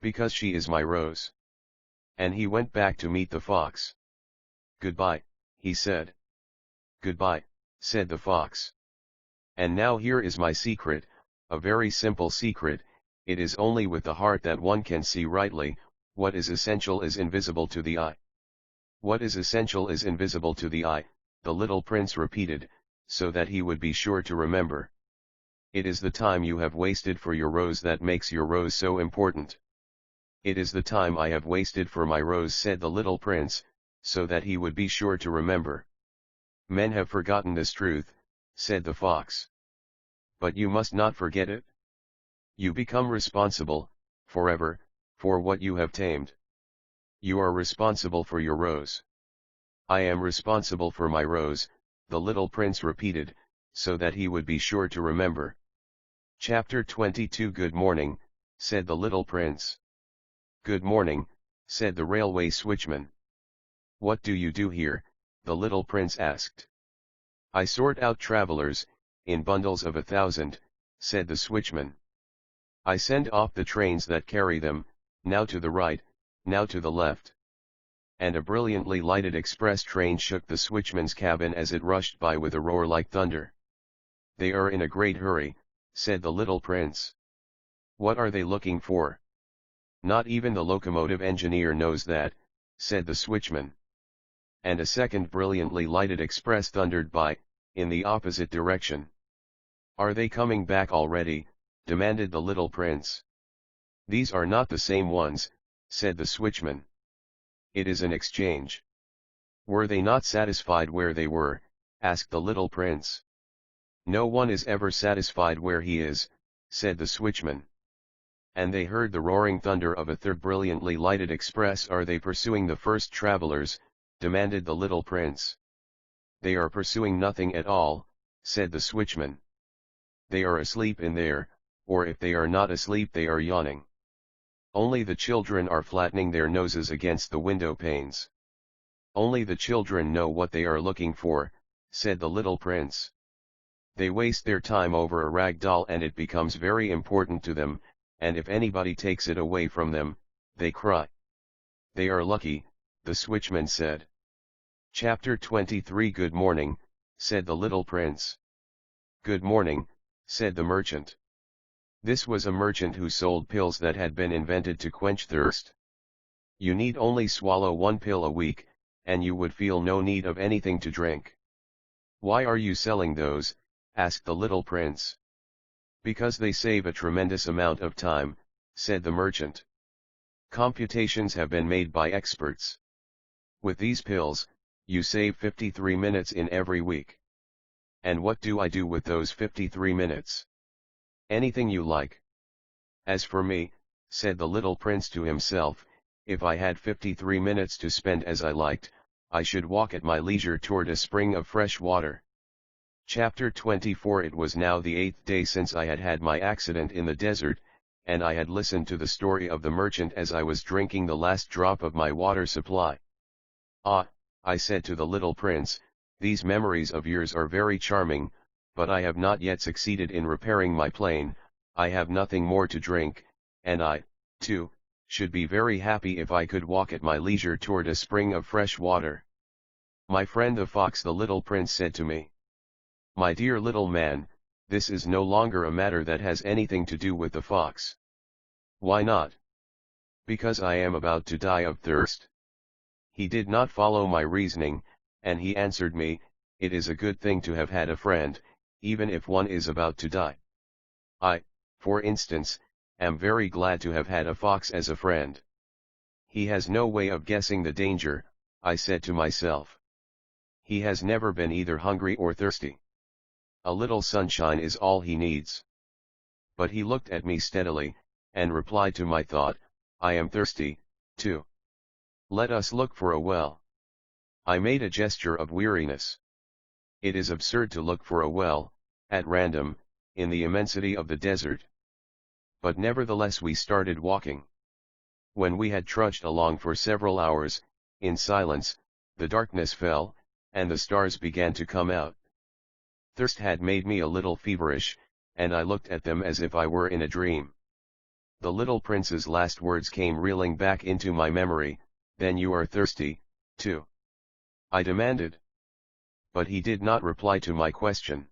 Because she is my rose. And he went back to meet the fox. Goodbye, he said. Goodbye, said the fox. And now here is my secret, a very simple secret. It is only with the heart that one can see rightly. What is essential is invisible to the eye. What is essential is invisible to the eye, the little prince repeated, so that he would be sure to remember. It is the time you have wasted for your rose that makes your rose so important. It is the time I have wasted for my rose, said the little prince, so that he would be sure to remember. Men have forgotten this truth, said the fox. But you must not forget it. You become responsible, forever, for what you have tamed. You are responsible for your rose. I am responsible for my rose, the little prince repeated, so that he would be sure to remember. Chapter 22. Good morning, said the little prince. Good morning, said the railway switchman. What do you do here? The little prince asked. I sort out travelers, in bundles of 1,000, said the switchman. I send off the trains that carry them, now to the right, now to the left. And a brilliantly lighted express train shook the switchman's cabin as it rushed by with a roar like thunder. They are in a great hurry, said the little prince. What are they looking for? Not even the locomotive engineer knows that, said the switchman. And a second brilliantly lighted express thundered by, in the opposite direction. Are they coming back already? Demanded the little prince. These are not the same ones, said the switchman. It is an exchange. Were they not satisfied where they were? Asked the little prince. No one is ever satisfied where he is, said the switchman. And they heard the roaring thunder of a third brilliantly lighted express. Are they pursuing the first travelers? Demanded the little prince. They are pursuing nothing at all, said the switchman. They are asleep in there, or if they are not asleep they are yawning. Only the children are flattening their noses against the window panes. Only the children know what they are looking for, said the little prince. They waste their time over a rag doll and it becomes very important to them, and if anybody takes it away from them, they cry. They are lucky, the switchman said. Chapter 23. Good morning, said the little prince. Good morning, said the merchant. This was a merchant who sold pills that had been invented to quench thirst. You need only swallow 1 pill a week, and you would feel no need of anything to drink. Why are you selling those? Asked the little prince. Because they save a tremendous amount of time, said the merchant. Computations have been made by experts. With these pills, you save 53 minutes in every week. And what do I do with those 53 minutes? Anything you like. As for me, said the little prince to himself, if I had 53 minutes to spend as I liked, I should walk at my leisure toward a spring of fresh water. Chapter 24. It was now the 8th day since I had had my accident in the desert, and I had listened to the story of the merchant as I was drinking the last drop of my water supply. Ah, I said to the little prince, these memories of yours are very charming, but I have not yet succeeded in repairing my plane. I have nothing more to drink, and I, too, should be very happy if I could walk at my leisure toward a spring of fresh water. My friend the fox, the little prince said to me. My dear little man, this is no longer a matter that has anything to do with the fox. Why not? Because I am about to die of thirst. He did not follow my reasoning, and he answered me, it is a good thing to have had a friend, even if one is about to die. I, for instance, am very glad to have had a fox as a friend. He has no way of guessing the danger, I said to myself. He has never been either hungry or thirsty. A little sunshine is all he needs. But he looked at me steadily, and replied to my thought, I am thirsty, too. Let us look for a well. I made a gesture of weariness. It is absurd to look for a well, at random, in the immensity of the desert. But nevertheless we started walking. When we had trudged along for several hours, in silence, the darkness fell, and the stars began to come out. Thirst had made me a little feverish, and I looked at them as if I were in a dream. The little prince's last words came reeling back into my memory, "Then you are thirsty, too?" I demanded. But he did not reply to my question.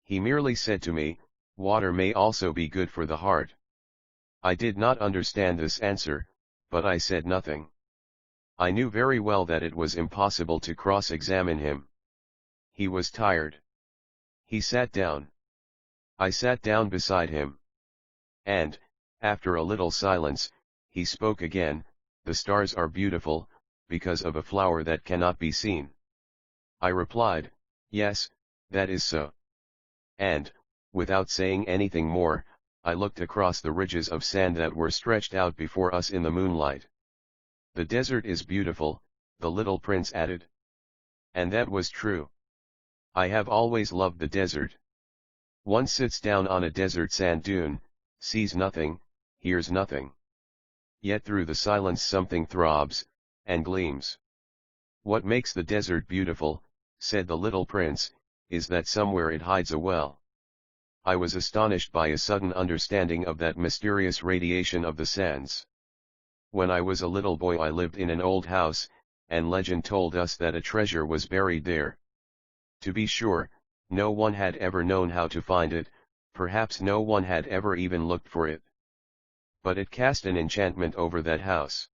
He merely said to me, "Water may also be good for the heart." I did not understand this answer, but I said nothing. I knew very well that it was impossible to cross-examine him. He was tired. He sat down. I sat down beside him. And, after a little silence, he spoke again, "The stars are beautiful, because of a flower that cannot be seen." I replied, "Yes, that is so." And, without saying anything more, I looked across the ridges of sand that were stretched out before us in the moonlight. "The desert is beautiful," the little prince added. And that was true. I have always loved the desert. One sits down on a desert sand dune, sees nothing, hears nothing. Yet through the silence something throbs, and gleams. "What makes the desert beautiful," said the little prince, "is that somewhere it hides a well." I was astonished by a sudden understanding of that mysterious radiation of the sands. When I was a little boy I lived in an old house, and legend told us that a treasure was buried there. To be sure, no one had ever known how to find it, perhaps no one had ever even looked for it. But it cast an enchantment over that house.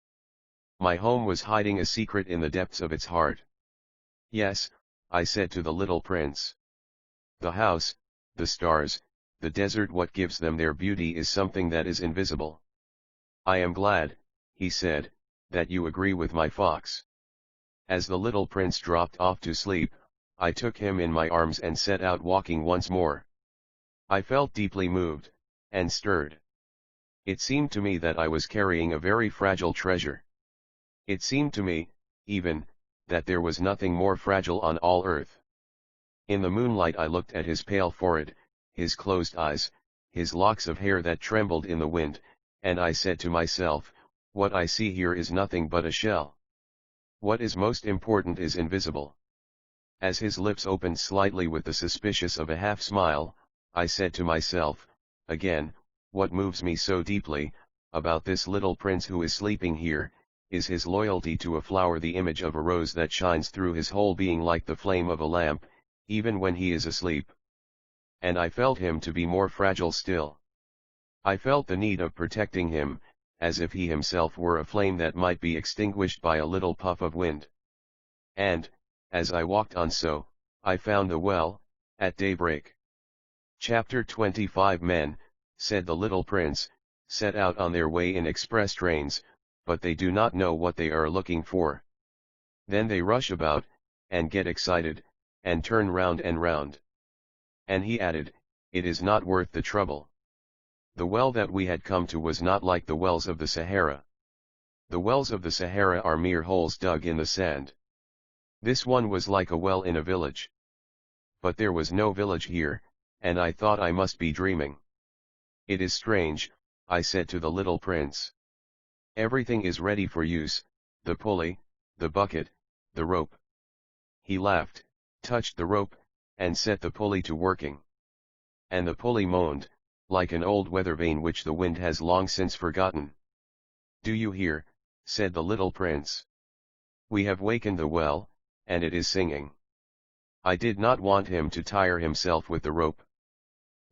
My home was hiding a secret in the depths of its heart. "Yes," I said to the little prince. "The house, the stars, the desert, what gives them their beauty is something that is invisible." "I am glad," he said, "that you agree with my fox." As the little prince dropped off to sleep, I took him in my arms and set out walking once more. I felt deeply moved, and stirred. It seemed to me that I was carrying a very fragile treasure. It seemed to me, even, that there was nothing more fragile on all earth. In the moonlight I looked at his pale forehead, his closed eyes, his locks of hair that trembled in the wind, and I said to myself, "What I see here is nothing but a shell. What is most important is invisible." As his lips opened slightly with the suspicious of a half-smile, I said to myself, again, "What moves me so deeply, about this little prince who is sleeping here, is his loyalty to a flower, the image of a rose that shines through his whole being like the flame of a lamp, even when he is asleep." And I felt him to be more fragile still. I felt the need of protecting him, as if he himself were a flame that might be extinguished by a little puff of wind. And, as I walked on so, I found the well, at daybreak. Chapter 25 Men, said the little prince, set out on their way in express trains, but they do not know what they are looking for. Then they rush about, and get excited, and turn round and round. And he added, "It is not worth the trouble." The well that we had come to was not like the wells of the Sahara. The wells of the Sahara are mere holes dug in the sand. This one was like a well in a village. But there was no village here, and I thought I must be dreaming. "It is strange," I said to the little prince. "Everything is ready for use, the pulley, the bucket, the rope." He laughed, touched the rope, and set the pulley to working. And the pulley moaned, like an old weather vane which the wind has long since forgotten. "Do you hear?" said the little prince. "We have wakened the well, and it is singing." I did not want him to tire himself with the rope.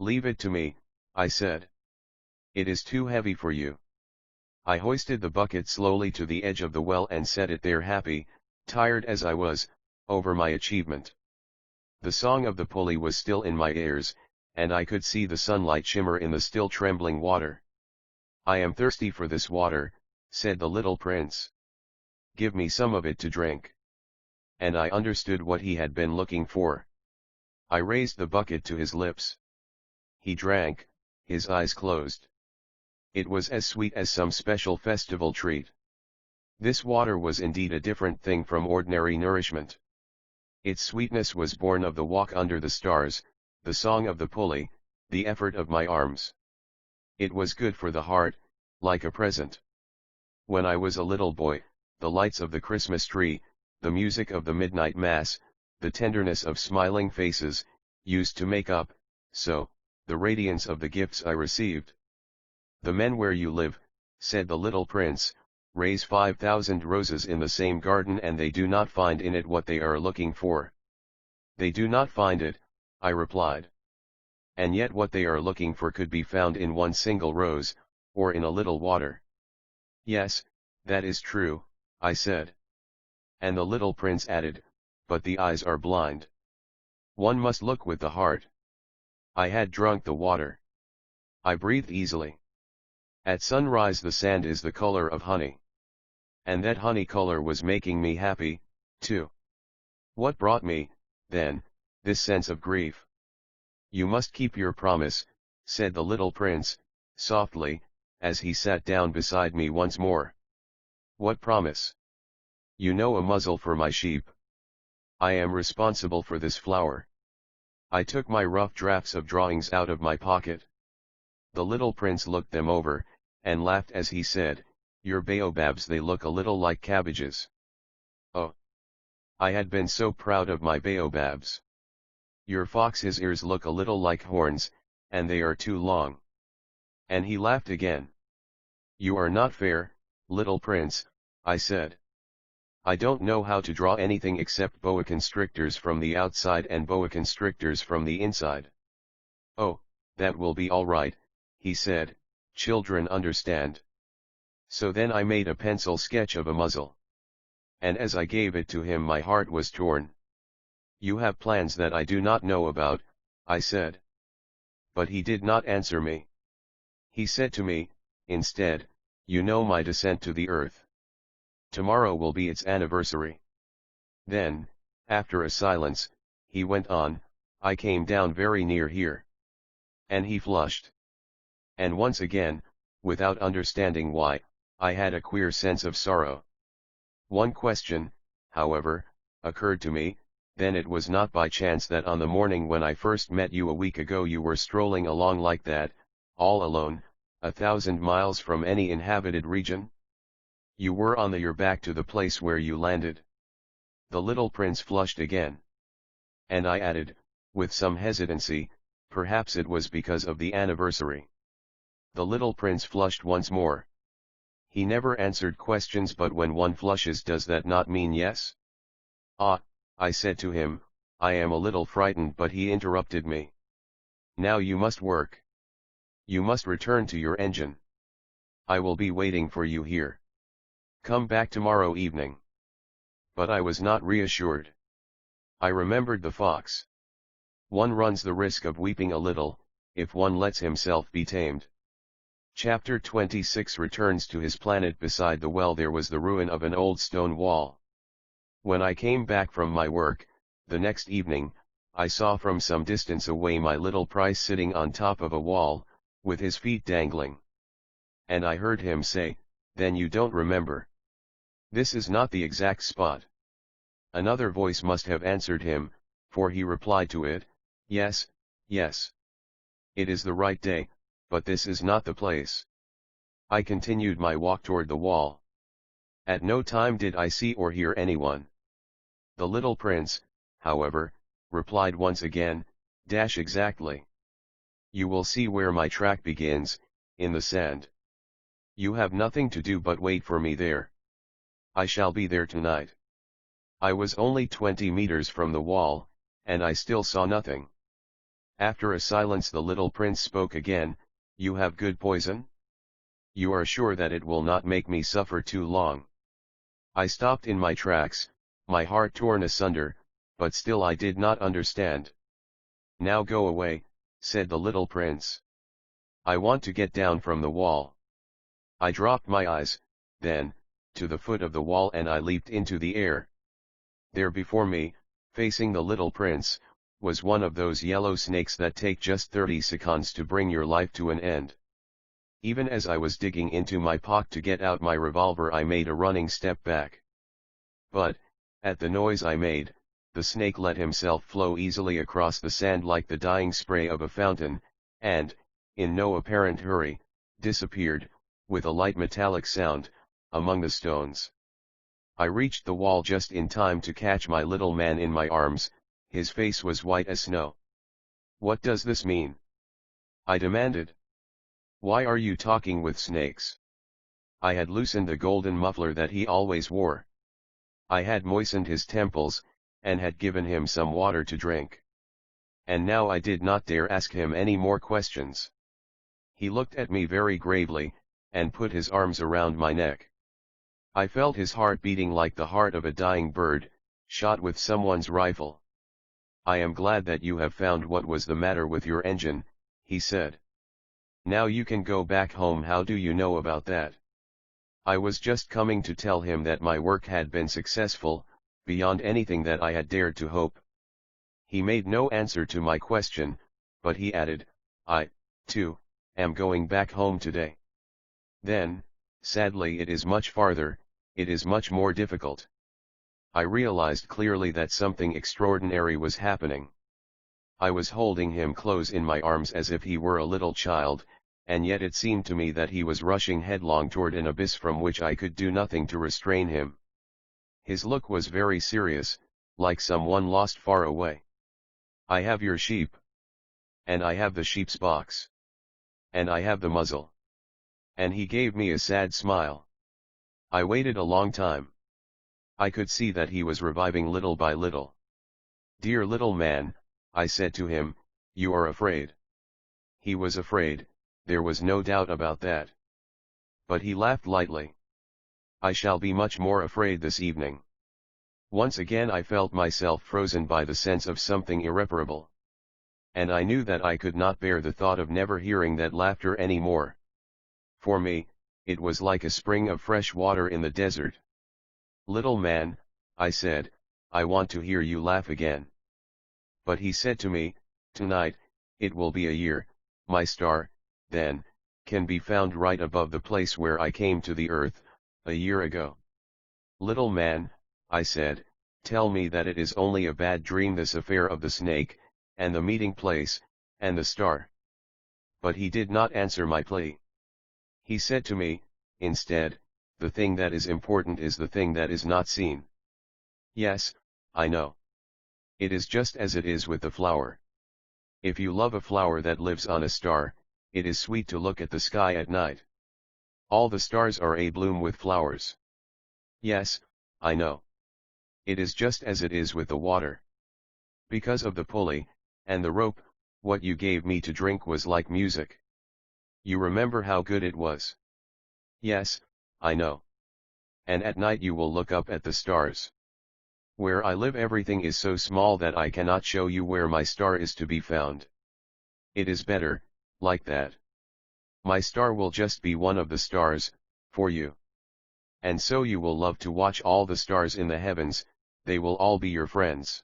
"Leave it to me," I said. "It is too heavy for you." I hoisted the bucket slowly to the edge of the well and set it there, happy, tired as I was, over my achievement. The song of the pulley was still in my ears, and I could see the sunlight shimmer in the still trembling water. "I am thirsty for this water," said the little prince. "Give me some of it to drink." And I understood what he had been looking for. I raised the bucket to his lips. He drank, his eyes closed. It was as sweet as some special festival treat. This water was indeed a different thing from ordinary nourishment. Its sweetness was born of the walk under the stars, the song of the pulley, the effort of my arms. It was good for the heart, like a present. When I was a little boy, the lights of the Christmas tree, the music of the midnight mass, the tenderness of smiling faces, used to make up, so, the radiance of the gifts I received. The men where you live, said the little prince, raise 5,000 roses in the same garden and they do not find in it what they are looking for. They do not find it, I replied. And yet what they are looking for could be found in one single rose, or in a little water. Yes, that is true, I said. And the little prince added, but the eyes are blind. One must look with the heart. I had drunk the water. I breathed easily. At sunrise the sand is the color of honey. And that honey color was making me happy, too. What brought me, then, this sense of grief? You must keep your promise, said the little prince, softly, as he sat down beside me once more. What promise? You know, a muzzle for my sheep. I am responsible for this flower. I took my rough drafts of drawings out of my pocket. The little prince looked them over, and laughed as he said, your baobabs, they look a little like cabbages. Oh! I had been so proud of my baobabs. Your fox's ears look a little like horns, and they are too long. And he laughed again. You are not fair, little prince, I said. I don't know how to draw anything except boa constrictors from the outside and boa constrictors from the inside. Oh, that will be all right, he said, children understand. So then I made a pencil sketch of a muzzle. And as I gave it to him my heart was torn. You have plans that I do not know about, I said. But he did not answer me. He said to me, instead, you know my descent to the earth. Tomorrow will be its anniversary. Then, after a silence, he went on, I came down very near here. And he flushed. And once again, without understanding why, I had a queer sense of sorrow. One question, however, occurred to me, then it was not by chance that on the morning when I first met you a week ago you were strolling along like that, all alone, 1,000 miles from any inhabited region? You were on your back to the place where you landed. The little prince flushed again. And I added, with some hesitancy, perhaps it was because of the anniversary. The little prince flushed once more. He never answered questions, but when one flushes, does that not mean yes? Ah, I said to him, I am a little frightened, but he interrupted me. Now you must work. You must return to your engine. I will be waiting for you here. Come back tomorrow evening. But I was not reassured. I remembered the fox. One runs the risk of weeping a little, if one lets himself be tamed. Chapter 26 returns to his planet. Beside the well there was the ruin of an old stone wall. When I came back from my work, the next evening, I saw from some distance away my little Price sitting on top of a wall, with his feet dangling. And I heard him say, then you don't remember. This is not the exact spot. Another voice must have answered him, for he replied to it, yes, yes. It is the right day, but this is not the place. I continued my walk toward the wall. At no time did I see or hear anyone. The little prince, however, replied once again, dash exactly. You will see where my track begins, in the sand. You have nothing to do but wait for me there. I shall be there tonight. I was only 20 meters from the wall, and I still saw nothing. After a silence the little prince spoke again, you have good poison? You are sure that it will not make me suffer too long? I stopped in my tracks, my heart torn asunder, but still I did not understand. Now go away, said the little prince. I want to get down from the wall. I dropped my eyes, then, to the foot of the wall, and I leaped into the air. There before me, facing the little prince, was one of those yellow snakes that take just 30 seconds to bring your life to an end. Even as I was digging into my pocket to get out my revolver, I made a running step back. But, at the noise I made, the snake let himself flow easily across the sand like the dying spray of a fountain, and, in no apparent hurry, disappeared, with a light metallic sound, among the stones. I reached the wall just in time to catch my little man in my arms. His face was white as snow. "What does this mean?" I demanded. "Why are you talking with snakes?" I had loosened the golden muffler that he always wore. I had moistened his temples, and had given him some water to drink. And now I did not dare ask him any more questions. He looked at me very gravely, and put his arms around my neck. I felt his heart beating like the heart of a dying bird, shot with someone's rifle. "I am glad that you have found what was the matter with your engine," he said. "Now you can go back home." "How do you know about that?" I was just coming to tell him that my work had been successful, beyond anything that I had dared to hope. He made no answer to my question, but he added, "I, too, am going back home today." Then, sadly, it is much farther, it is much more difficult. I realized clearly that something extraordinary was happening. I was holding him close in my arms as if he were a little child, and yet it seemed to me that he was rushing headlong toward an abyss from which I could do nothing to restrain him. His look was very serious, like someone lost far away. "I have your sheep. And I have the sheep's box. And I have the muzzle." And he gave me a sad smile. I waited a long time. I could see that he was reviving little by little. "Dear little man," I said to him, "you are afraid." He was afraid, there was no doubt about that. But he laughed lightly. "I shall be much more afraid this evening." Once again I felt myself frozen by the sense of something irreparable. And I knew that I could not bear the thought of never hearing that laughter any more. For me, it was like a spring of fresh water in the desert. "Little man," I said, "I want to hear you laugh again." But he said to me, "Tonight, it will be a year, my star, then, can be found right above the place where I came to the earth, a year ago." "Little man," I said, "tell me that it is only a bad dream, this affair of the snake, and the meeting place, and the star." But he did not answer my plea. He said to me, instead, "The thing that is important is the thing that is not seen." "Yes, I know. It is just as it is with the flower. If you love a flower that lives on a star, it is sweet to look at the sky at night. All the stars are abloom with flowers." "Yes, I know. It is just as it is with the water. Because of the pulley, and the rope, what you gave me to drink was like music. You remember how good it was?" "Yes, I know. And at night you will look up at the stars. Where I live everything is so small that I cannot show you where my star is to be found. It is better, like that. My star will just be one of the stars, for you. And so you will love to watch all the stars in the heavens, they will all be your friends.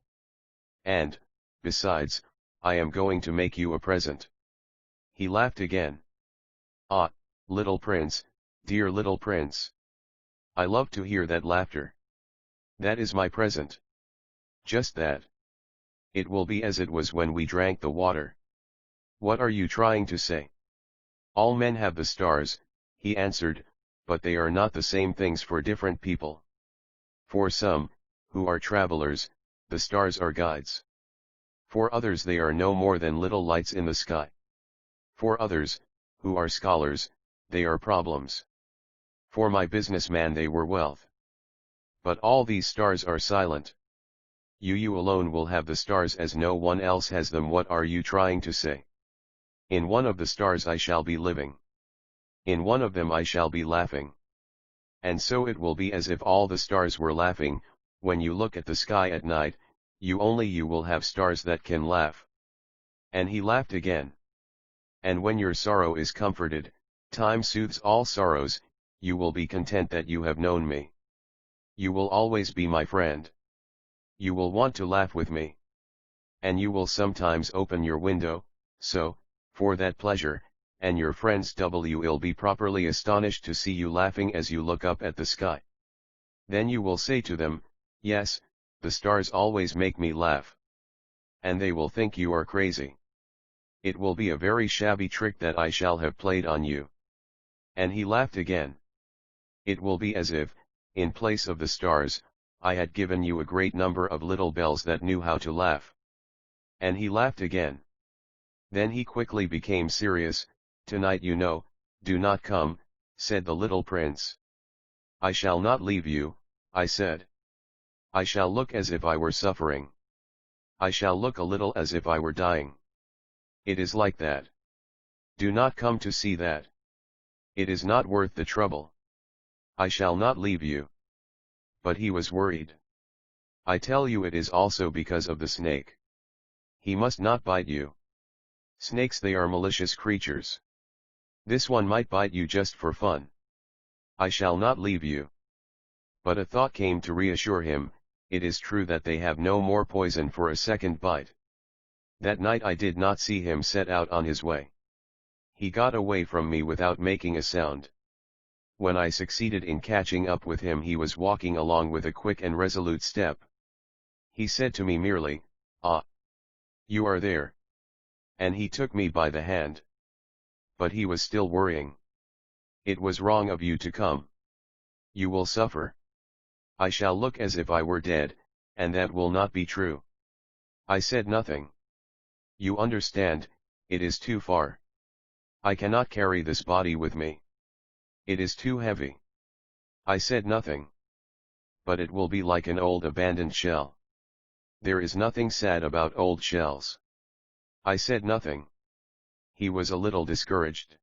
And, besides, I am going to make you a present." He laughed again. "Ah, little prince, dear little prince. I love to hear that laughter. That is my present. Just that. It will be as it was when we drank the water." "What are you trying to say?" "All men have the stars," he answered, "but they are not the same things for different people. For some, who are travelers, the stars are guides. For others they are no more than little lights in the sky. For others, who are scholars, they are problems. For my businessman they were wealth. But all these stars are silent. You alone will have the stars as no one else has them." "What are you trying to say?" "In one of the stars I shall be living. In one of them I shall be laughing. And so it will be as if all the stars were laughing. When you look at the sky at night, you will have stars that can laugh." And he laughed again. "And when your sorrow is comforted, time soothes all sorrows, you will be content that you have known me. You will always be my friend. You will want to laugh with me. And you will sometimes open your window, so, for that pleasure, and your friends will be properly astonished to see you laughing as you look up at the sky. Then you will say to them, yes, the stars always make me laugh. And they will think you are crazy. It will be a very shabby trick that I shall have played on you. And he laughed again. It will be as if, in place of the stars, I had given you a great number of little bells that knew how to laugh. And he laughed again. Then he quickly became serious. Tonight do not come, said the little prince. I shall not leave you, I said. I shall look as if I were suffering. I shall look a little as if I were dying. It is like that. Do not come to see that. It is not worth the trouble. I shall not leave you. But he was worried. I tell you it is also because of the snake. He must not bite you. Snakes, they are malicious creatures. This one might bite you just for fun. I shall not leave you. But a thought came to reassure him. It is true that they have no more poison for a second bite. That night I did not see him set out on his way. He got away from me without making a sound. When I succeeded in catching up with him, he was walking along with a quick and resolute step. He said to me merely, "Ah, you are there." And he took me by the hand. But he was still worrying. "It was wrong of you to come. You will suffer. I shall look as if I were dead, and that will not be true." I said nothing. "You understand, it is too far. I cannot carry this body with me. It is too heavy." I said nothing. "But it will be like an old abandoned shell. There is nothing sad about old shells." I said nothing. He was a little discouraged.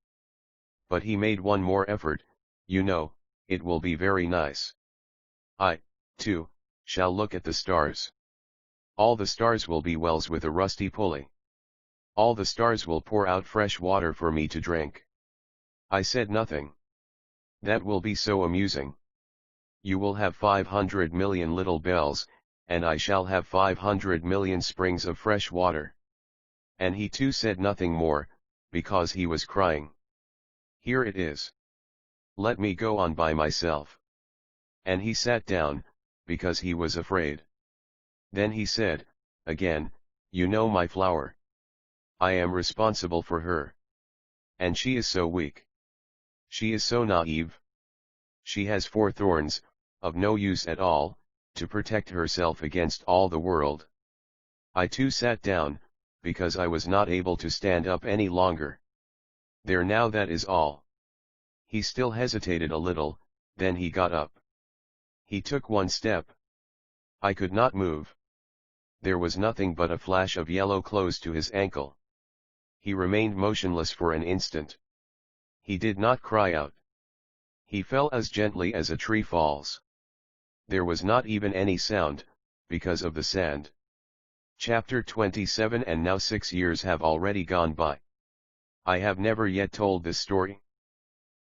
But he made one more effort. "It will be very nice. I, too, shall look at the stars. All the stars will be wells with a rusty pulley. All the stars will pour out fresh water for me to drink." I said nothing. "That will be so amusing. You will have 500 million little bells, and I shall have 500 million springs of fresh water." And he too said nothing more, because he was crying. "Here it is. Let me go on by myself." And he sat down, because he was afraid. Then he said, again, "My flower. I am responsible for her. And she is so weak. She is so naive. She has 4 thorns, of no use at all, to protect herself against all the world." I too sat down, because I was not able to stand up any longer. "There now, that is all." He still hesitated a little, then he got up. He took one step. I could not move. There was nothing but a flash of yellow close to his ankle. He remained motionless for an instant. He did not cry out. He fell as gently as a tree falls. There was not even any sound, because of the sand. Chapter 27. And now 6 years have already gone by. I have never yet told this story.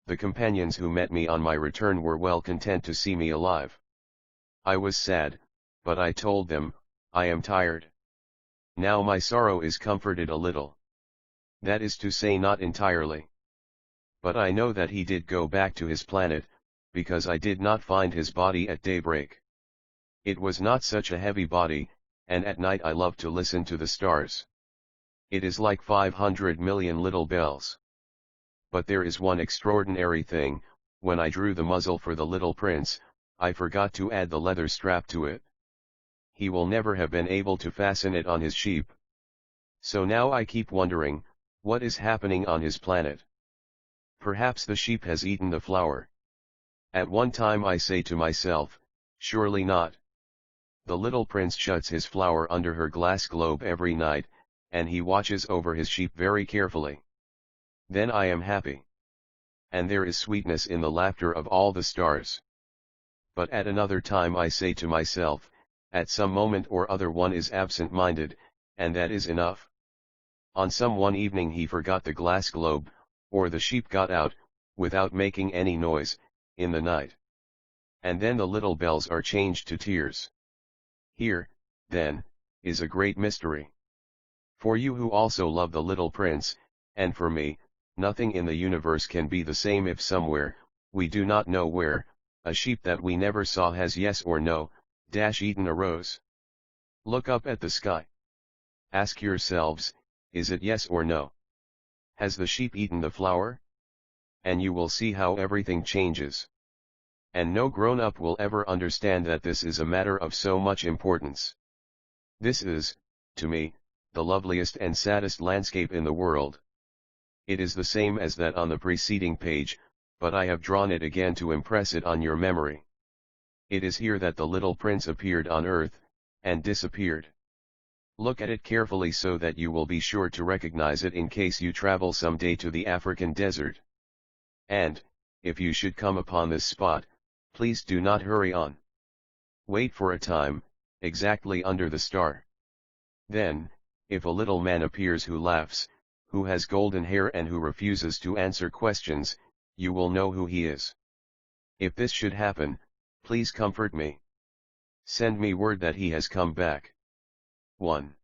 The companions who met me on my return were well content to see me alive. I was sad, but I told them, "I am tired." Now my sorrow is comforted a little. That is to say, not entirely. But I know that he did go back to his planet, because I did not find his body at daybreak. It was not such a heavy body, and at night I love to listen to the stars. It is like 500 million little bells. But there is one extraordinary thing: when I drew the muzzle for the little prince, I forgot to add the leather strap to it. He will never have been able to fasten it on his sheep. So now I keep wondering, what is happening on his planet? Perhaps the sheep has eaten the flower. At one time I say to myself, surely not. The little prince shuts his flower under her glass globe every night, and he watches over his sheep very carefully. Then I am happy. And there is sweetness in the laughter of all the stars. But at another time I say to myself, at some moment or other one is absent-minded, and that is enough. On some one evening he forgot the glass globe, or the sheep got out, without making any noise, in the night. And then the little bells are changed to tears. Here, then, is a great mystery. For you who also love the little prince, and for me, Nothing in the universe can be the same if somewhere, we do not know where, a sheep that we never saw has yes or no, eaten a rose. Look up at the sky. Ask yourselves, is it yes or no? Has the sheep eaten the flower? And you will see how everything changes. And no grown-up will ever understand that this is a matter of so much importance. This is, to me, the loveliest and saddest landscape in the world. It is the same as that on the preceding page, but I have drawn it again to impress it on your memory. It is here that the little prince appeared on earth, and disappeared. Look at it carefully so that you will be sure to recognize it in case you travel someday to the African desert. And, if you should come upon this spot, please do not hurry on. Wait for a time, exactly under the star. Then, if a little man appears who laughs, who has golden hair and who refuses to answer questions, you will know who he is. If this should happen, please comfort me. Send me word that he has come back. 1.